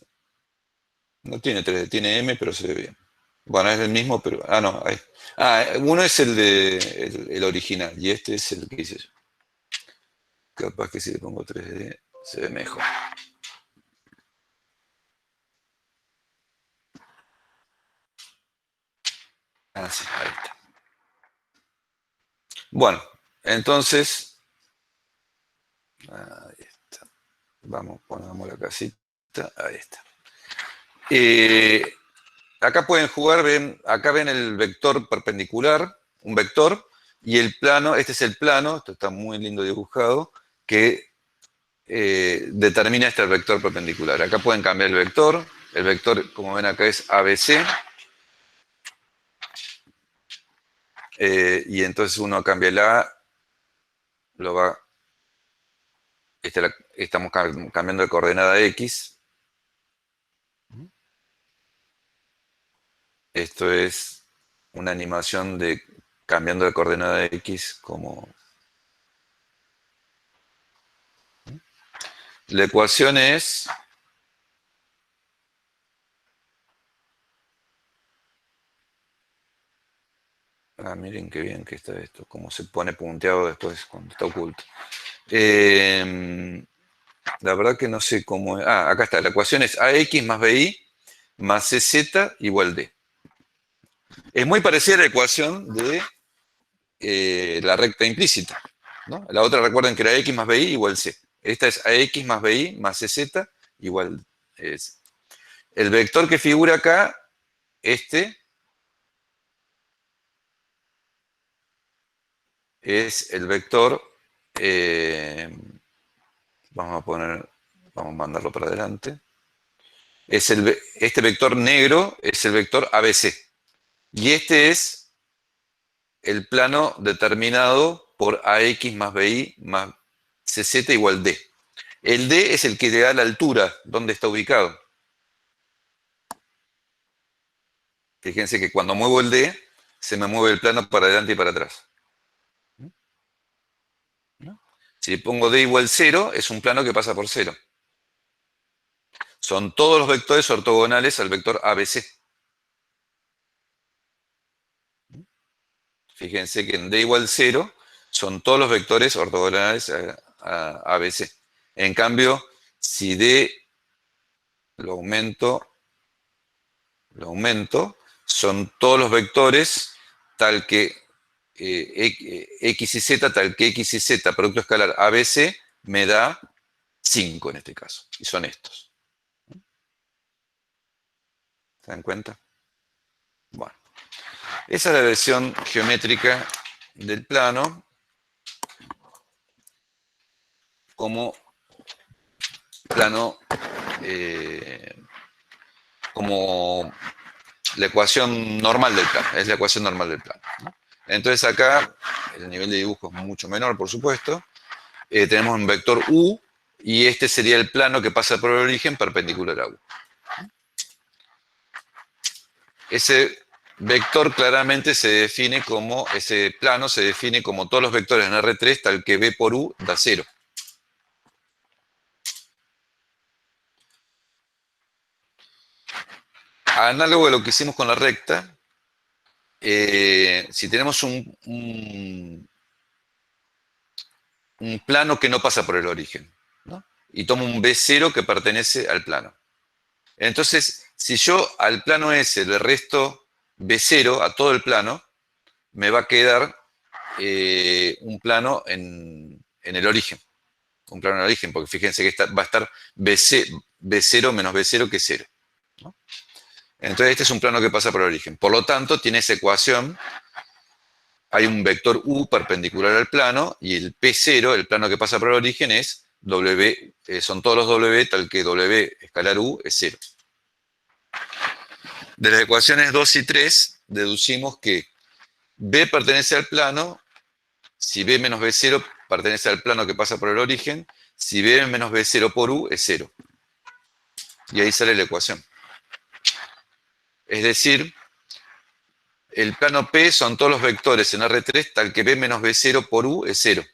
No tiene 3D, tiene M, pero se ve bien. Bueno, es el mismo, pero... Ah, no. Uno es el original y este es el que hice yo. Capaz que si le pongo 3D se ve mejor. Ah, sí, ahí está. Bueno, entonces... Ahí está. Vamos, ponemos la casita. Ahí está. Acá pueden jugar, acá ven el vector perpendicular, un vector, y el plano, este es el plano, esto está muy lindo dibujado, que determina este vector perpendicular. Acá pueden cambiar el vector, como ven acá es ABC, Y entonces uno cambia el A, lo va, estamos cambiando de coordenada X. Esto es una animación de cambiando de coordenada X como... La ecuación es... Ah, miren qué bien que está esto, cómo se pone punteado después cuando está oculto. La verdad que no sé cómo... Ah, acá está, la ecuación es AX más BI más CZ igual D. Es muy parecida a la ecuación de la recta implícita, ¿no? La otra recuerden que era X más BI igual C. Esta es AX más BI más CZ igual C. El vector que figura acá, este, es el vector, vamos a mandarlo para adelante. Este vector negro es el vector ABC. Y este es el plano determinado por AX más BI más CZ igual D. El D es el que le da la altura, donde está ubicado. Fíjense que cuando muevo el D, se me mueve el plano para adelante y para atrás. Si pongo D igual 0, es un plano que pasa por 0. Son todos los vectores ortogonales al vector ABC. Fíjense que en D igual 0 son todos los vectores ortogonales a ABC. En cambio, si D lo aumento, son todos los vectores tal que X y Z, tal que X y Z, producto escalar ABC, me da 5 en este caso. Y son estos. ¿Se dan cuenta? Bueno. Esa es la versión geométrica del plano como plano, como la ecuación normal del plano. Es la ecuación normal del plano, ¿no? Entonces acá el nivel de dibujo es mucho menor, por supuesto. Tenemos un vector U y este sería el plano que pasa por el origen perpendicular a U. Ese vector claramente se define como, ese plano se define como todos los vectores en R3 tal que B por U da 0. Análogo a lo que hicimos con la recta, si tenemos un plano que no pasa por el origen, ¿no? Y tomo un B0 que pertenece al plano. Entonces, si yo al plano S le resto B0 a todo el plano, me va a quedar un plano en el origen. Un plano en el origen, porque fíjense que va a estar B0 menos B0 que es 0, ¿no? Entonces este es un plano que pasa por el origen. Por lo tanto, tiene esa ecuación. Hay un vector U perpendicular al plano y el P0, el plano que pasa por el origen, es W, son todos los W, tal que W escalar U es 0. De las ecuaciones 2 y 3 deducimos que B pertenece al plano, si B menos B0 pertenece al plano que pasa por el origen, si B menos B0 por U es 0. Y ahí sale la ecuación. Es decir, el plano P son todos los vectores en R3 tal que B menos B0 por U es 0.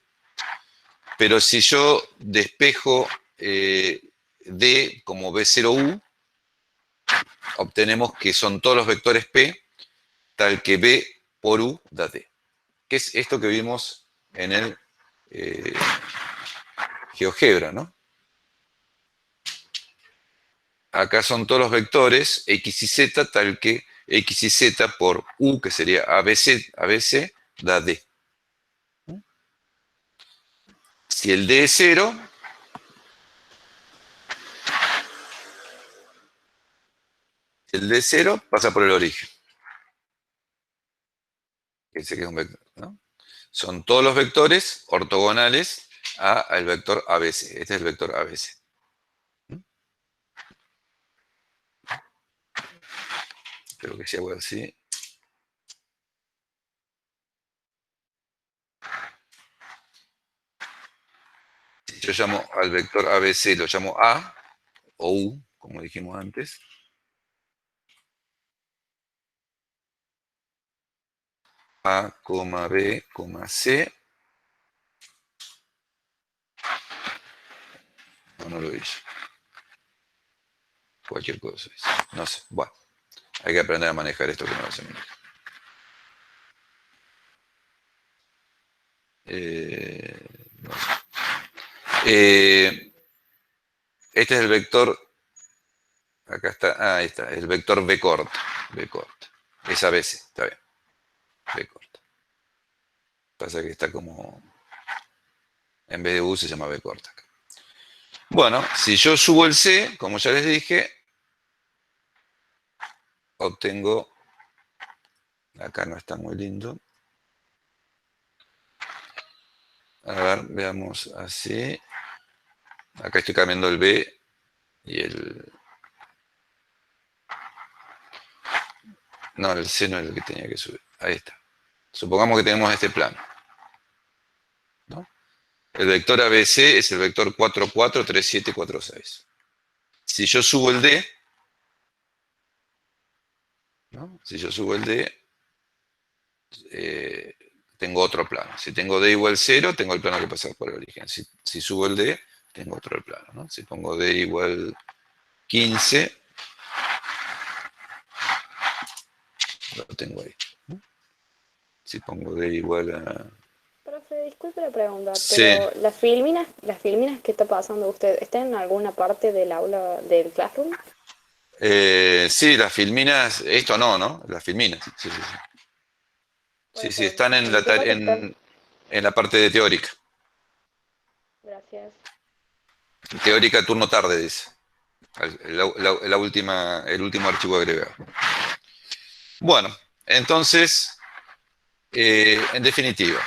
Pero si yo despejo D como B0U, obtenemos que son todos los vectores P tal que B por U da D. Que es esto que vimos en el GeoGebra, ¿no? Acá son todos los vectores X y Z tal que X y Z por U, que sería ABC da D. Si el D es 0, pasa por el origen. Ese que es un vector, ¿no? Son todos los vectores ortogonales al vector ABC. Este es el vector ABC. Espero que sea algo así. yo llamo al vector ABC, lo llamo A o U, como dijimos antes. A, B, C. No lo hice. Cualquier cosa. No sé. Bueno, hay que aprender a manejar esto que no lo sé manejar. No sé. Este es el vector. Acá está. Ahí está. El vector B corto. B corto. Es ABC. Está bien. B corto. Pasa que está como. En vez de U se llama B corta. Bueno, si yo subo el C, como ya les dije, obtengo. Acá no está muy lindo. A ver, veamos así. Acá estoy cambiando el B y el... No, el C no es el que tenía que subir. Ahí está. Supongamos que tenemos este plano, ¿no? El vector ABC es el vector 4, 4, 3, 7, 4, 6. Si yo subo el D, ¿no? Si yo subo el D, tengo otro plano. Si tengo D igual 0, tengo el plano que pasa por el origen. Si subo el D, tengo otro plano, ¿no? Si pongo D igual 15, lo tengo ahí, ¿no? Si pongo D igual a... Profe, disculpe la pregunta, Sí. pero las filminas que está pasando usted, ¿están en alguna parte del aula del Classroom? Sí, las filminas, esto no, las filminas, sí. Sí, están en la, en la parte de teórica. Gracias. Teórica turno tarde, dice. El último archivo agregado. Bueno, entonces, en definitiva,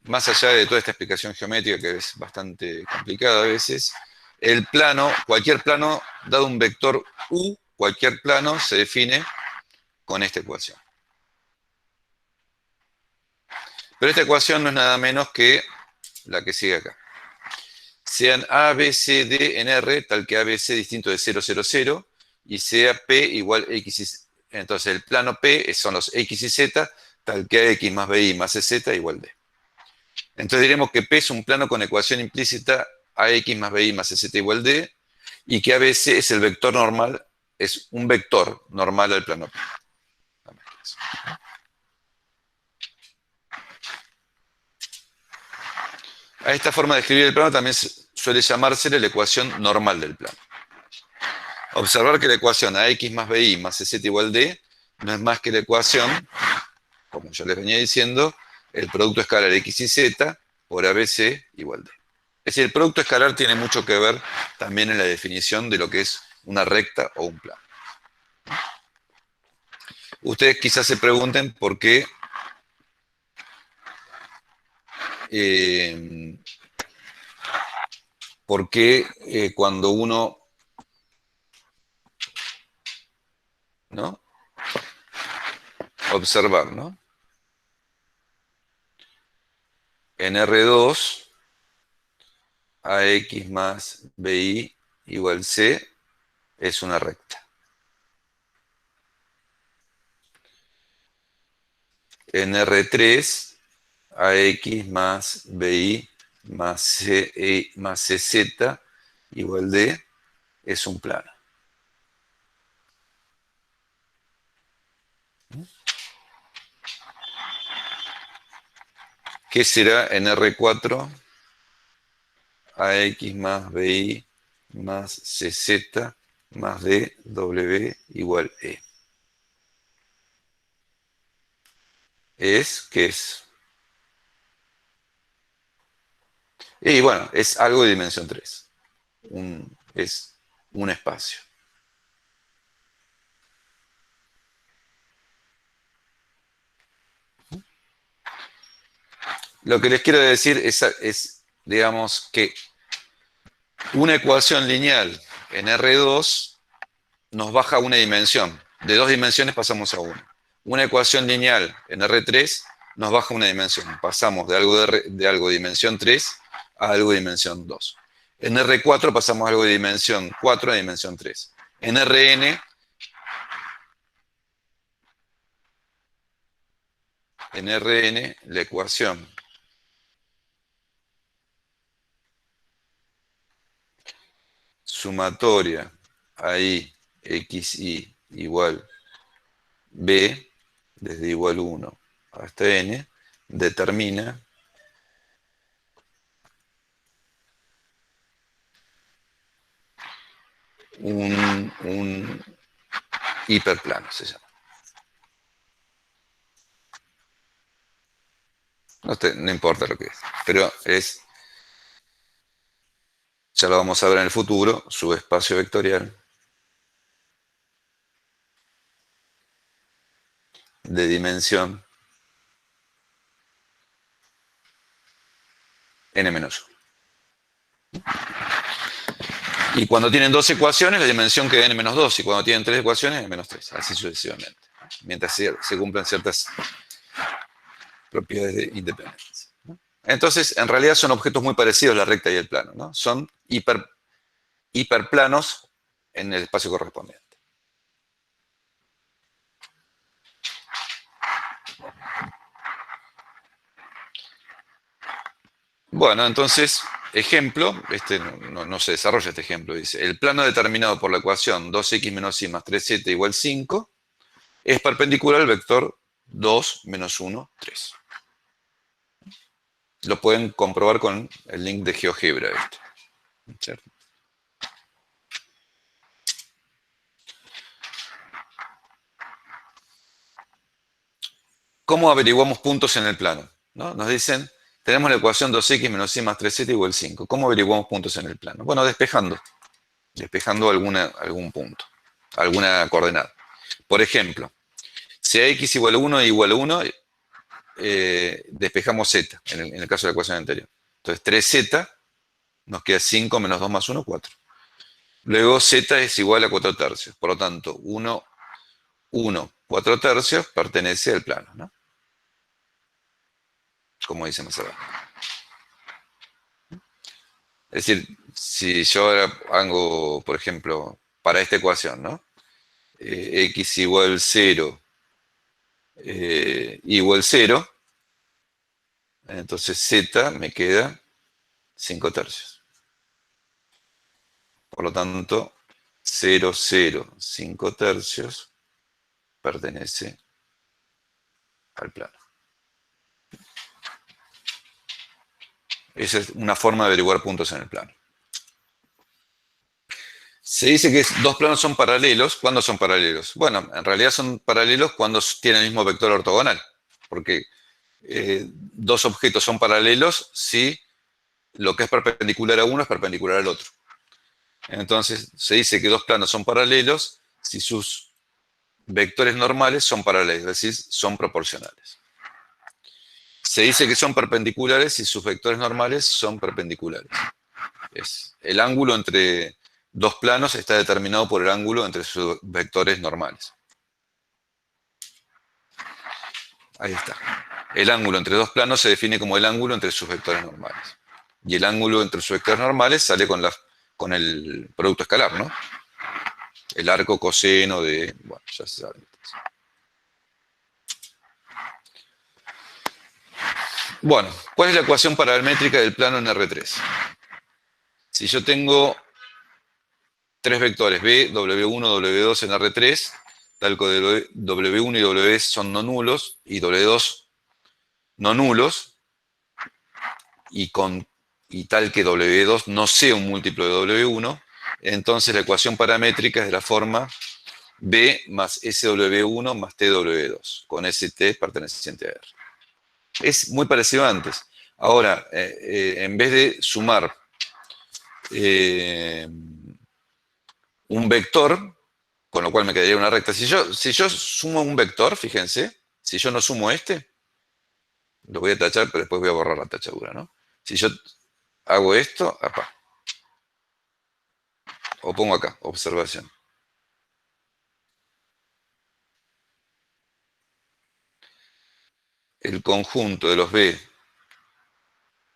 más allá de toda esta explicación geométrica que es bastante complicada a veces, el plano, cualquier plano, dado un vector U, cualquier plano se define con esta ecuación. Pero esta ecuación no es nada menos que la que sigue acá. Sean A, B, C, D en R, tal que ABC distinto de 0, 0, 0, y sea P igual X y Z. Entonces el plano P son los X y Z, tal que AX más BI más CZ igual D. Entonces diremos que P es un plano con ecuación implícita AX más BI más CZ igual D, y que ABC es el vector normal, es un vector normal al plano P. A esta forma de escribir el plano también suele llamársele la ecuación normal del plano. Observar que la ecuación AX más BI más CZ igual D no es más que la ecuación, como yo les venía diciendo, el producto escalar X y Z por ABC igual D. Es decir, el producto escalar tiene mucho que ver también en la definición de lo que es una recta o un plano. Ustedes quizás se pregunten por qué cuando uno, ¿no? Observar, ¿no? En R2, AX más BI igual C es una recta. En R3, AX más BI más CZ igual D es un plano. ¿Qué será en R4? AX más BI más CZ más DW igual E. ¿Qué es? Y bueno, es algo de dimensión 3. Es un espacio. Lo que les quiero decir es, digamos, que una ecuación lineal en R2 nos baja una dimensión. De 2 dimensiones pasamos a 1. Una ecuación lineal en R3 nos baja una dimensión. Pasamos de algo de dimensión 3 a algo de dimensión 2. En R4 pasamos algo de dimensión 4 a dimensión 3. En Rn la ecuación sumatoria ahí xy igual b desde igual 1 hasta n determina un hiperplano, se llama. No importa lo que es, pero es, ya lo vamos a ver en el futuro, su espacio vectorial de dimensión n-1. Y cuando tienen dos ecuaciones, la dimensión queda n-2, y cuando tienen tres ecuaciones, n-3, así sucesivamente, mientras se cumplan ciertas propiedades de independencia. Entonces, en realidad son objetos muy parecidos la recta y el plano, ¿no? Son hiperplanos en el espacio correspondiente. Bueno, entonces, ejemplo, no se desarrolla este ejemplo, dice, el plano determinado por la ecuación 2x menos y más 3z igual 5 es perpendicular al vector 2 menos 1, 3. Lo pueden comprobar con el link de GeoGebra esto, ¿cierto? ¿Cómo averiguamos puntos en el plano? ¿No? Nos dicen, tenemos la ecuación 2x menos y más 3z igual 5. ¿Cómo averiguamos puntos en el plano? Bueno, despejando algún punto, alguna coordenada. Por ejemplo, si a x igual a 1 y igual a 1, despejamos z, en el caso de la ecuación anterior. Entonces 3z nos queda 5 menos 2 más 1, 4. Luego z es igual a 4 tercios. Por lo tanto, 1, 4 tercios pertenece al plano, ¿no? Como dice más abajo. Es decir, si yo ahora hago, por ejemplo, para esta ecuación, ¿no? X igual 0, igual 0, entonces z me queda 5 tercios. Por lo tanto, 0, 0, 5 tercios pertenece al plano. Esa es una forma de averiguar puntos en el plano. Se dice que dos planos son paralelos. ¿Cuándo son paralelos? Bueno, en realidad son paralelos cuando tienen el mismo vector ortogonal. Porque dos objetos son paralelos si lo que es perpendicular a uno es perpendicular al otro. Entonces, se dice que dos planos son paralelos si sus vectores normales son paralelos, es decir, son proporcionales. Se dice que son perpendiculares si sus vectores normales son perpendiculares. El ángulo entre dos planos está determinado por el ángulo entre sus vectores normales. Ahí está. El ángulo entre dos planos se define como el ángulo entre sus vectores normales. Y el ángulo entre sus vectores normales sale con el producto escalar, ¿no? El arco coseno de... Bueno, ya se sabe. Bueno, ¿cuál es la ecuación paramétrica del plano en R3? Si yo tengo tres vectores, B, W1, W2 en R3, tal que W1 y W son no nulos, y W2 no nulos, y tal que W2 no sea un múltiplo de W1, entonces la ecuación paramétrica es de la forma B más SW1 más TW2, con ST perteneciente a R. Es muy parecido a antes. Ahora, en vez de sumar un vector, con lo cual me quedaría una recta. Si yo sumo un vector, fíjense, si yo no sumo este, lo voy a tachar, pero después voy a borrar la tachadura, ¿no? Si yo hago esto, acá, o pongo acá, observación. El conjunto de los B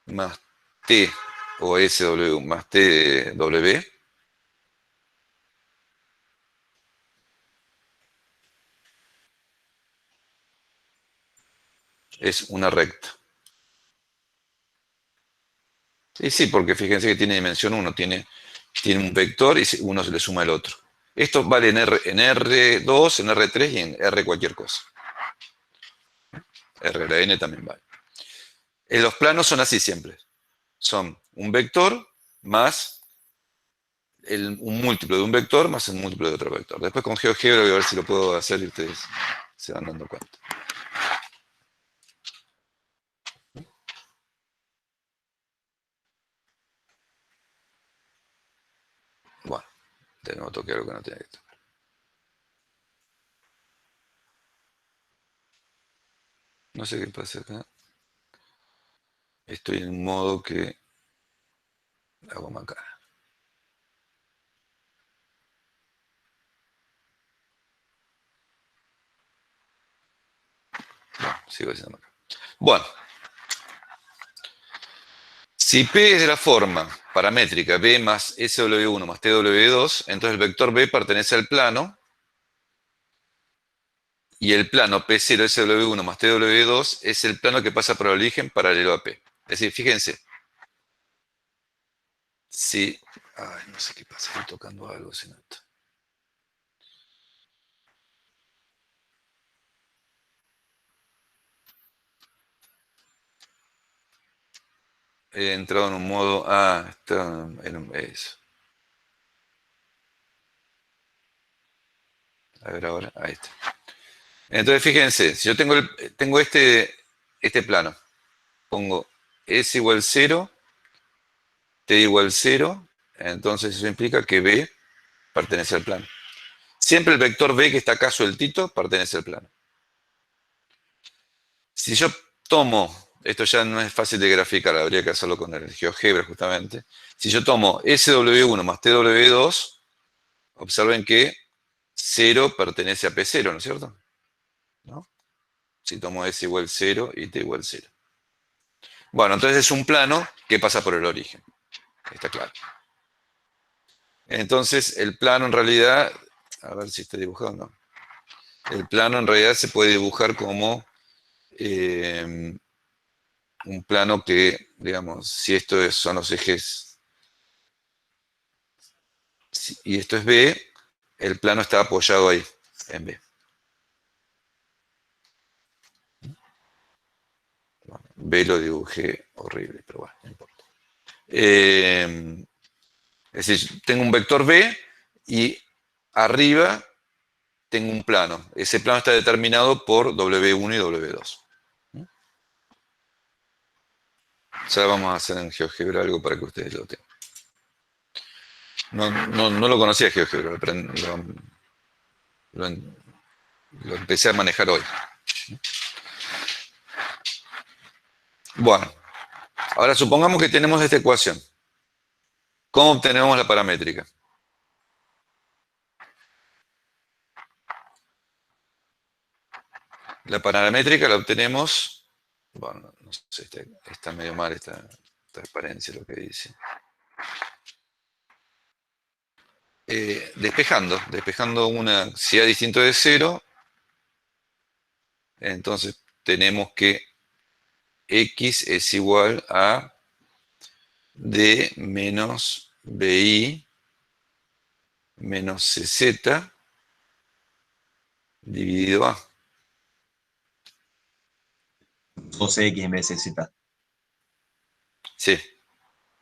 más T o SW más TW, es una recta. Y sí, porque fíjense que tiene dimensión 1, tiene un vector y uno se le suma el otro. Esto vale en R2, en R3 y en R cualquier cosa. R la N también vale. Los planos son así siempre. Son un vector más un múltiplo de un vector más el múltiplo de otro vector. Después con GeoGebra voy a ver si lo puedo hacer y ustedes se van dando cuenta. Bueno, de nuevo toqué algo que no tenía que tocar. No sé qué pasa acá. Estoy en un modo que hago acá. No, sigo haciendo acá. Bueno. Si P es de la forma paramétrica B más SW1 más TW2, entonces el vector B pertenece al plano y el plano P0 SW1 más TW2 es el plano que pasa por el origen paralelo a P. Es decir, fíjense, si... Ay, no sé qué pasa, estoy tocando algo sin esto. He entrado en un modo... Ah, está en eso. A ver ahora, ahí está. Entonces fíjense, si yo tengo este plano, pongo S igual 0, T igual 0, entonces eso implica que B pertenece al plano. Siempre el vector B que está acá sueltito pertenece al plano. Si yo tomo, esto ya no es fácil de graficar, habría que hacerlo con el GeoGebra justamente. Si yo tomo SW1 más TW2, observen que 0 pertenece a P0, ¿no es cierto? ¿No? Si tomo S igual 0 y T igual 0. Bueno, entonces es un plano que pasa por el origen. Está claro. Entonces el plano en realidad, a ver si está dibujado o no. El plano en realidad se puede dibujar como un plano que, digamos, si esto son los ejes y esto es B, el plano está apoyado ahí, en B. Bueno, B lo dibujé horrible, pero bueno, no importa. Es decir, tengo un vector B y arriba tengo un plano. Ese plano está determinado por W1 y W2. Ya vamos a hacer en GeoGebra algo para que ustedes lo tengan. No lo conocía GeoGebra, lo empecé a manejar hoy. Bueno, ahora supongamos que tenemos esta ecuación. ¿Cómo obtenemos la paramétrica? La paramétrica la obtenemos, bueno, no sé, está medio mal esta transparencia lo que dice. Despejando una, si A distinto de 0, entonces tenemos que X es igual a D menos BI menos CZ dividido A. 12X en vez de Z. Sí,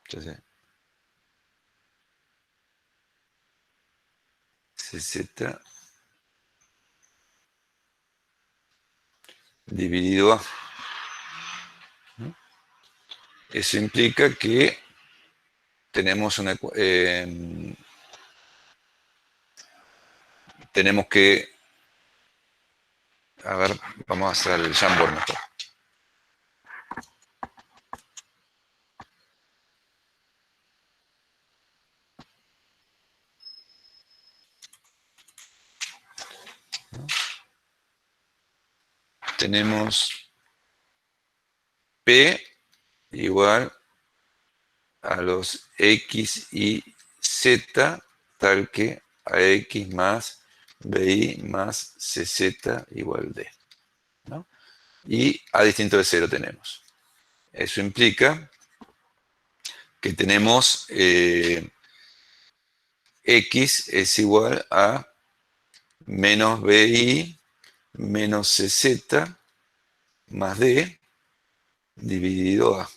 sí, sí. CZ dividido A. Eso implica que tenemos tenemos que, a ver, vamos a hacer el Jamboard mejor. Tenemos P igual a los X y Z tal que a X más BI más CZ igual D, ¿no? Y A distinto de 0 tenemos. Eso implica que tenemos X es igual a menos BI menos CZ más D dividido A.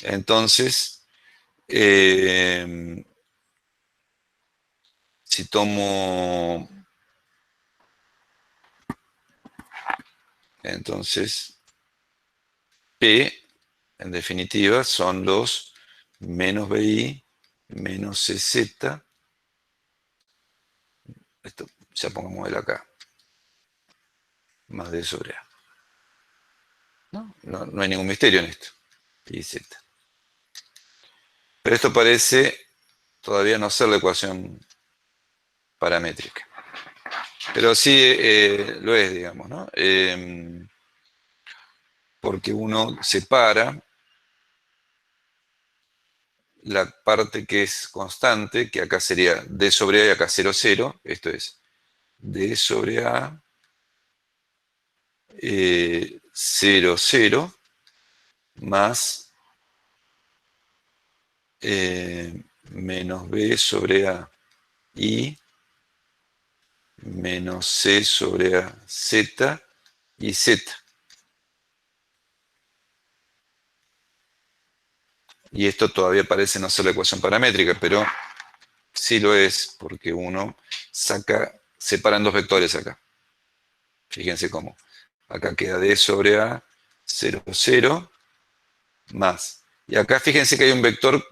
Entonces, si tomo, entonces, P, en definitiva, son los menos BI menos CZ. Esto ya pongamos el acá. Más D sobre A. No hay ningún misterio en esto. Y Z. Pero esto parece todavía no ser la ecuación paramétrica. Pero sí lo es, digamos, ¿no? Porque uno separa la parte que es constante, que acá sería D sobre A y acá 0, 0. Esto es D sobre A 0, 0 más menos B sobre A y menos C sobre A Z y Z. Y esto todavía parece no ser la ecuación paramétrica, pero sí lo es, porque uno separan dos vectores acá. Fíjense cómo. Acá queda D sobre A 0, 0 más. Y acá fíjense que hay un vector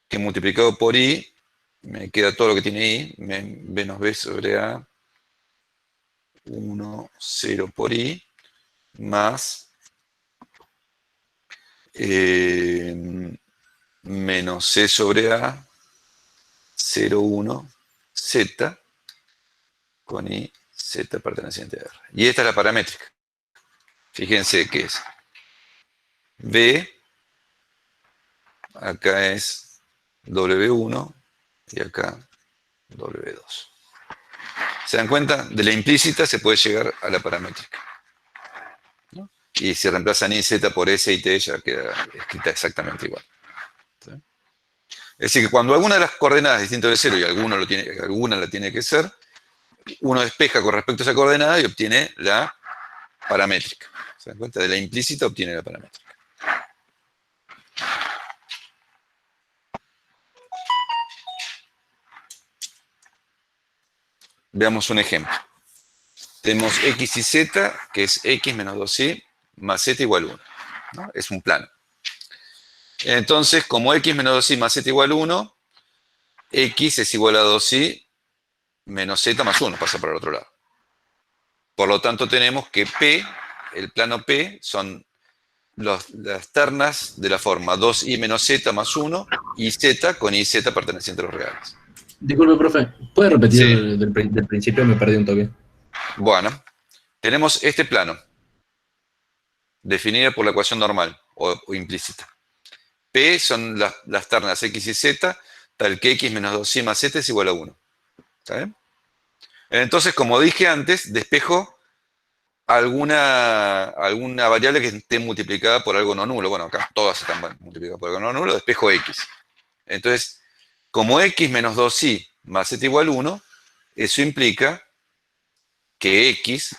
que multiplicado por I, me queda todo lo que tiene I, menos B sobre A 1, 0 por I, más menos C sobre A 0, 1, Z con I, Z perteneciente a R. Y esta es la paramétrica. Fíjense que es B, acá es W1 y acá W2. ¿Se dan cuenta? De la implícita se puede llegar a la paramétrica, ¿no? Y si reemplazan I, Z por S y T, ya queda escrita exactamente igual. ¿Sí? Es decir, que cuando alguna de las coordenadas es distinto de 0 y alguna la tiene que ser, uno despeja con respecto a esa coordenada y obtiene la paramétrica. ¿Se dan cuenta? De la implícita obtiene la paramétrica. Veamos un ejemplo. Tenemos X y Z, que es X menos 2Y más Z igual 1. ¿No? Es un plano. Entonces, como X menos 2Y más Z igual 1, X es igual a 2Y menos Z más 1, pasa para el otro lado. Por lo tanto, tenemos que P, el plano P, son las ternas de la forma 2Y menos Z más 1 y Z con IZ perteneciente a los reales. Disculpe, profe, ¿puede repetir Sí. del principio? Me perdí un toque. Bueno, tenemos este plano, definido por la ecuación normal o implícita. P son las ternas X y Z, tal que X menos 2Y más Z es igual a 1. ¿Está bien? Entonces, como dije antes, despejo alguna variable que esté multiplicada por algo no nulo. Bueno, acá todas están multiplicadas por algo no nulo, despejo X. Entonces, como X menos 2Y más Z igual 1, eso implica que X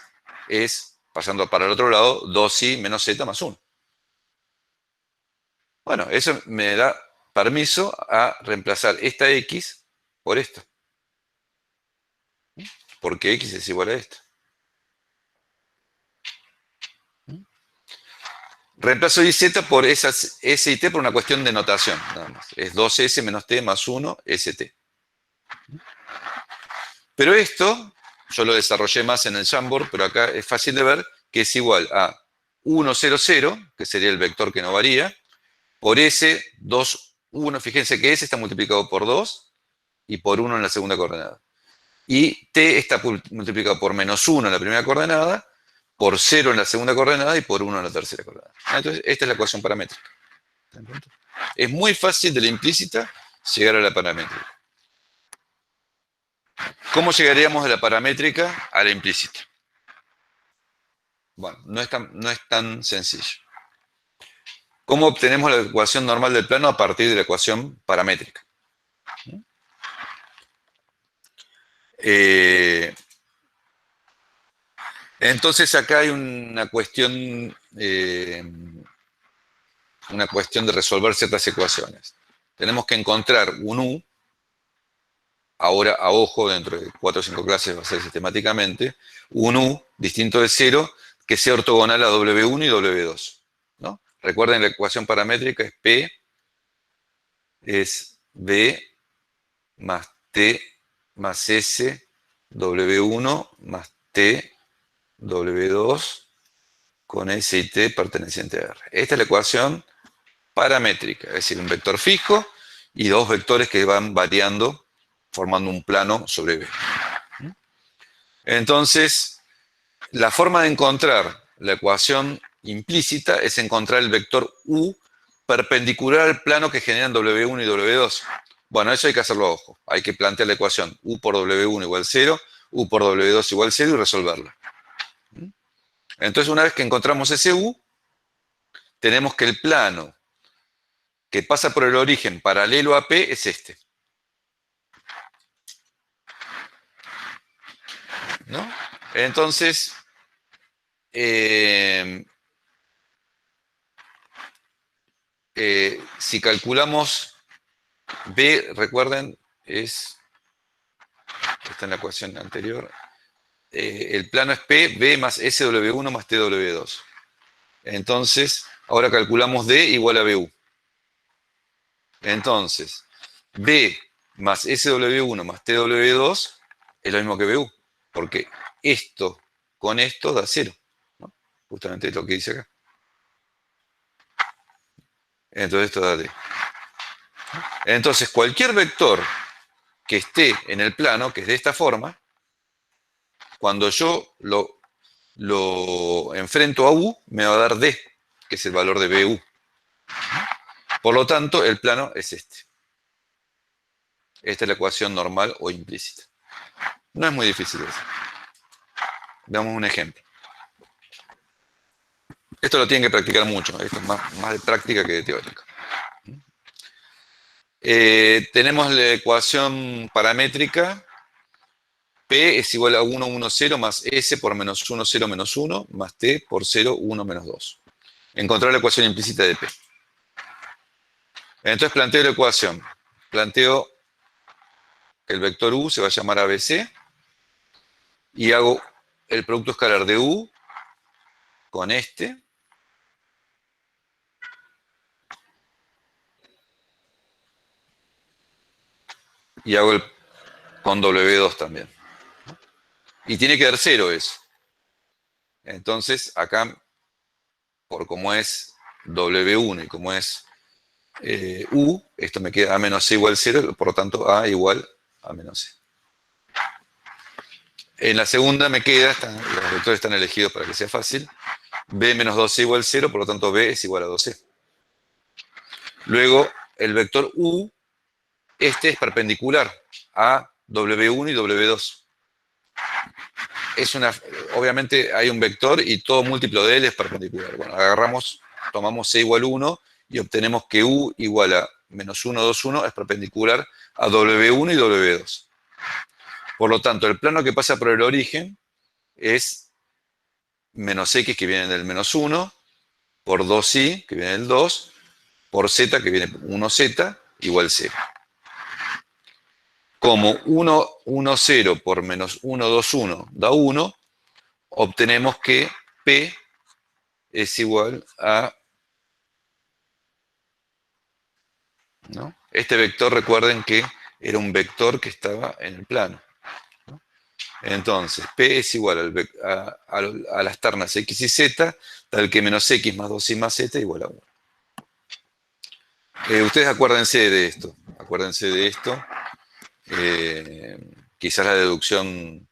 es, pasando para el otro lado, 2Y menos Z más 1. Bueno, eso me da permiso a reemplazar esta X por esto. Porque X es igual a esto. Reemplazo IZ por esas S y T por una cuestión de notación, nada más. Es 2S menos T más 1, ST. Pero esto, yo lo desarrollé más en el Jamboard, pero acá es fácil de ver que es igual a 1, 0, 0, que sería el vector que no varía, por S, 2, 1, fíjense que S está multiplicado por 2 y por 1 en la segunda coordenada. Y T está multiplicado por menos 1 en la primera coordenada por 0 en la segunda coordenada y por 1 en la tercera coordenada. Entonces, esta es la ecuación paramétrica. Es muy fácil de la implícita llegar a la paramétrica. ¿Cómo llegaríamos de la paramétrica a la implícita? Bueno, no es tan sencillo. ¿Cómo obtenemos la ecuación normal del plano a partir de la ecuación paramétrica? Entonces acá hay una cuestión de resolver ciertas ecuaciones. Tenemos que encontrar un U, ahora a ojo, dentro de 4 o 5 clases va a ser sistemáticamente, un U distinto de 0 que sea ortogonal a W1 y W2. ¿No? Recuerden, la ecuación paramétrica es P es B más T más S W1 más T W2 con S y T perteneciente a R. Esta es la ecuación paramétrica, es decir, un vector fijo y dos vectores que van variando formando un plano sobre B. Entonces, la forma de encontrar la ecuación implícita es encontrar el vector U perpendicular al plano que generan W1 y W2. Bueno, eso hay que hacerlo a ojo. Hay que plantear la ecuación U por W1 igual 0, U por W2 igual 0 y resolverla. Entonces, una vez que encontramos ese U, tenemos que el plano que pasa por el origen paralelo a P es este. ¿No? Entonces, si calculamos B, recuerden, está en la ecuación anterior, el plano es P, B más SW1 más TW2. Entonces, ahora calculamos D igual a BU. Entonces, B más SW1 más TW2 es lo mismo que BU, porque esto con esto da 0. ¿No? Justamente es lo que dice acá. Entonces esto da D. Entonces, cualquier vector que esté en el plano, que es de esta forma, cuando yo lo enfrento a U, me va a dar D, que es el valor de BU. Por lo tanto, el plano es este. Esta es la ecuación normal o implícita. No es muy difícil eso. Veamos un ejemplo. Esto lo tienen que practicar mucho. Esto es más de práctica que de teórica. Tenemos la ecuación paramétrica. P es igual a 1, 1, 0 más S por menos 1, 0, menos 1 más T por 0, 1, menos 2. Encontrar la ecuación implícita de P. Entonces planteo la ecuación. Planteo que el vector U se va a llamar ABC y hago el producto escalar de U con este. Y hago con W2 también. Y tiene que dar 0 eso. Entonces, acá, por como es W1 y como es U, esto me queda A menos C igual 0, por lo tanto A igual a menos C. En la segunda me queda, los vectores están elegidos para que sea fácil, B menos 2C igual 0, por lo tanto B es igual a 2C. Luego, el vector U, este es perpendicular a W1 y W2. Obviamente hay un vector y todo múltiplo de él es perpendicular. Bueno, tomamos C igual 1 y obtenemos que U igual a menos 1, 2, 1 es perpendicular a W1 y W2. Por lo tanto, el plano que pasa por el origen es menos X, que viene del menos 1, por 2Y, que viene del 2, por Z, que viene 1Z, igual 0. Como 1, 1, 0 por menos 1, 2, 1 da 1, obtenemos que P es igual a... ¿no? Este vector, recuerden que era un vector que estaba en el plano. ¿No? Entonces, P es igual a las ternas X y Z, tal que menos X más 2Y más Z igual a 1. Ustedes acuérdense de esto. Acuérdense de esto. Quizás la deducción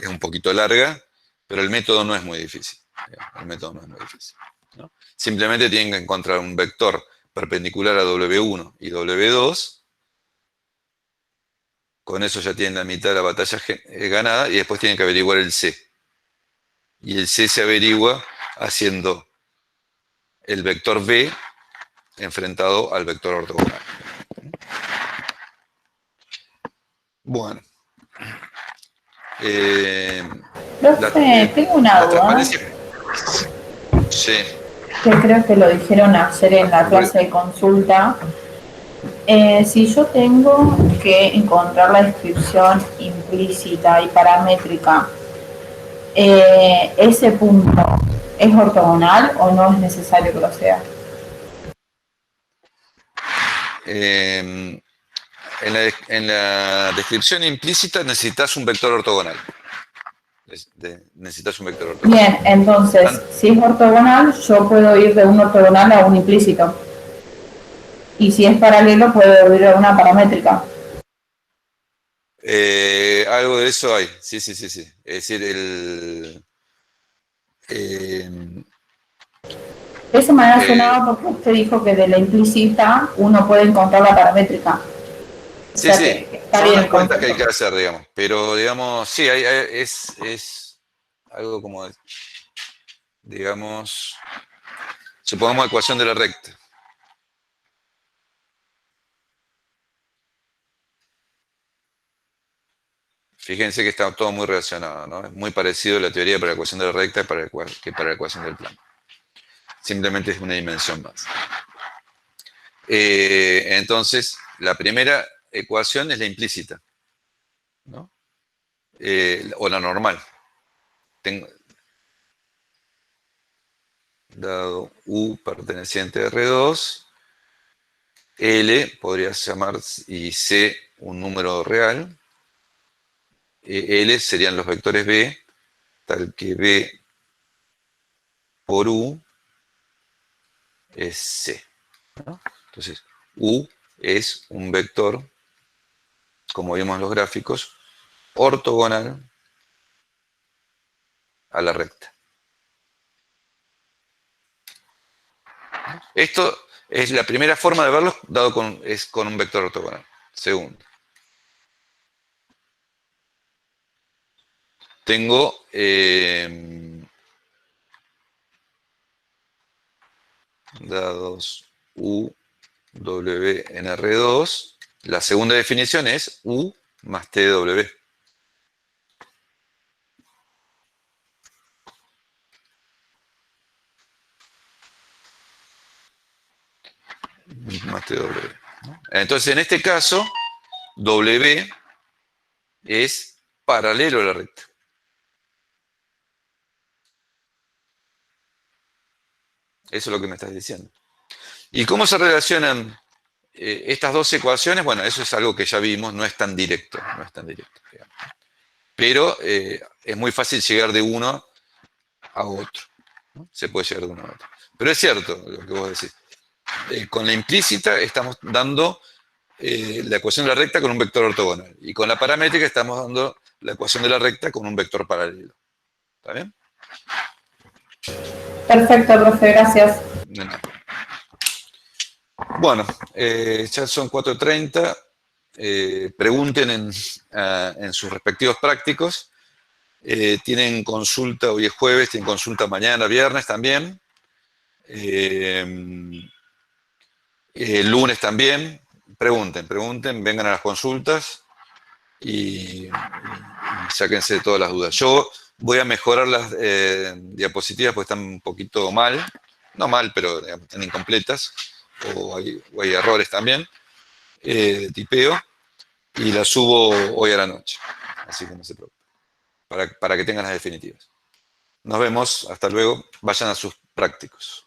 es un poquito larga, Pero el método no es muy difícil. El método no es muy difícil, ¿no? Simplemente tienen que encontrar un vector perpendicular a W1 y W2. Con eso ya tienen la mitad de la batalla ganada y después tienen que averiguar el C. Y el C se averigua haciendo el vector B enfrentado al vector ortogonal. Bueno. Profe, tengo una la duda transparencia. Sí. que creo que lo dijeron ayer en la clase de consulta. Si yo tengo que encontrar la descripción implícita y paramétrica, ¿ese punto es ortogonal o no es necesario que lo sea? En la descripción implícita necesitas un vector ortogonal. Necesitas un vector ortogonal. Bien, entonces, si es ortogonal, yo puedo ir de un ortogonal a un implícito. Y si es paralelo, puedo ir a una paramétrica. Algo de eso hay, sí. Es decir, Eso me ha sonado porque usted dijo que de la implícita uno puede encontrar la paramétrica. O sea que está son bien las el cuentas que hay concepto. que hacer, digamos. Pero, digamos, sí, es algo como, digamos, supongamos ecuación de la recta. Fíjense que está todo muy relacionado, ¿no? Es muy parecido la teoría para la ecuación de la recta que para la ecuación del plano. Simplemente es una dimensión más. Entonces, la primera ecuación es la implícita, ¿no? O la normal. Dado U perteneciente a R2, L podría llamar y C un número real. L serían los vectores B, tal que B por U es C, ¿no? Entonces, U es un vector, como vimos en los gráficos, ortogonal a la recta. Esto es la primera forma de verlo, es con un vector ortogonal. Segundo. Tengo dados U, W en R2. La segunda definición es U más TW. Más TW, ¿no? Entonces, en este caso, W es paralelo a la recta. Eso es lo que me estás diciendo. ¿Y cómo se relacionan estas dos ecuaciones? Bueno, eso es algo que ya vimos, no es tan directo, digamos. Pero es muy fácil llegar de uno a otro, ¿no? Se puede llegar de uno a otro. Pero es cierto lo que vos decís. Con la implícita estamos dando la ecuación de la recta con un vector ortogonal. Y con la paramétrica estamos dando la ecuación de la recta con un vector paralelo. ¿Está bien? Perfecto, profe, gracias. De nada. Bueno, ya son 4:30. Pregunten en sus respectivos prácticos. Tienen consulta, hoy es jueves, tienen consulta mañana, viernes también. Lunes también. Pregunten, vengan a las consultas y sáquense todas las dudas. Yo voy a mejorar las diapositivas porque están un poquito mal. No mal, pero digamos, están incompletas. O hay errores también. De tipeo. Y las subo hoy a la noche. Así que no se preocupen. Para que tengan las definitivas. Nos vemos, hasta luego. Vayan a sus prácticos.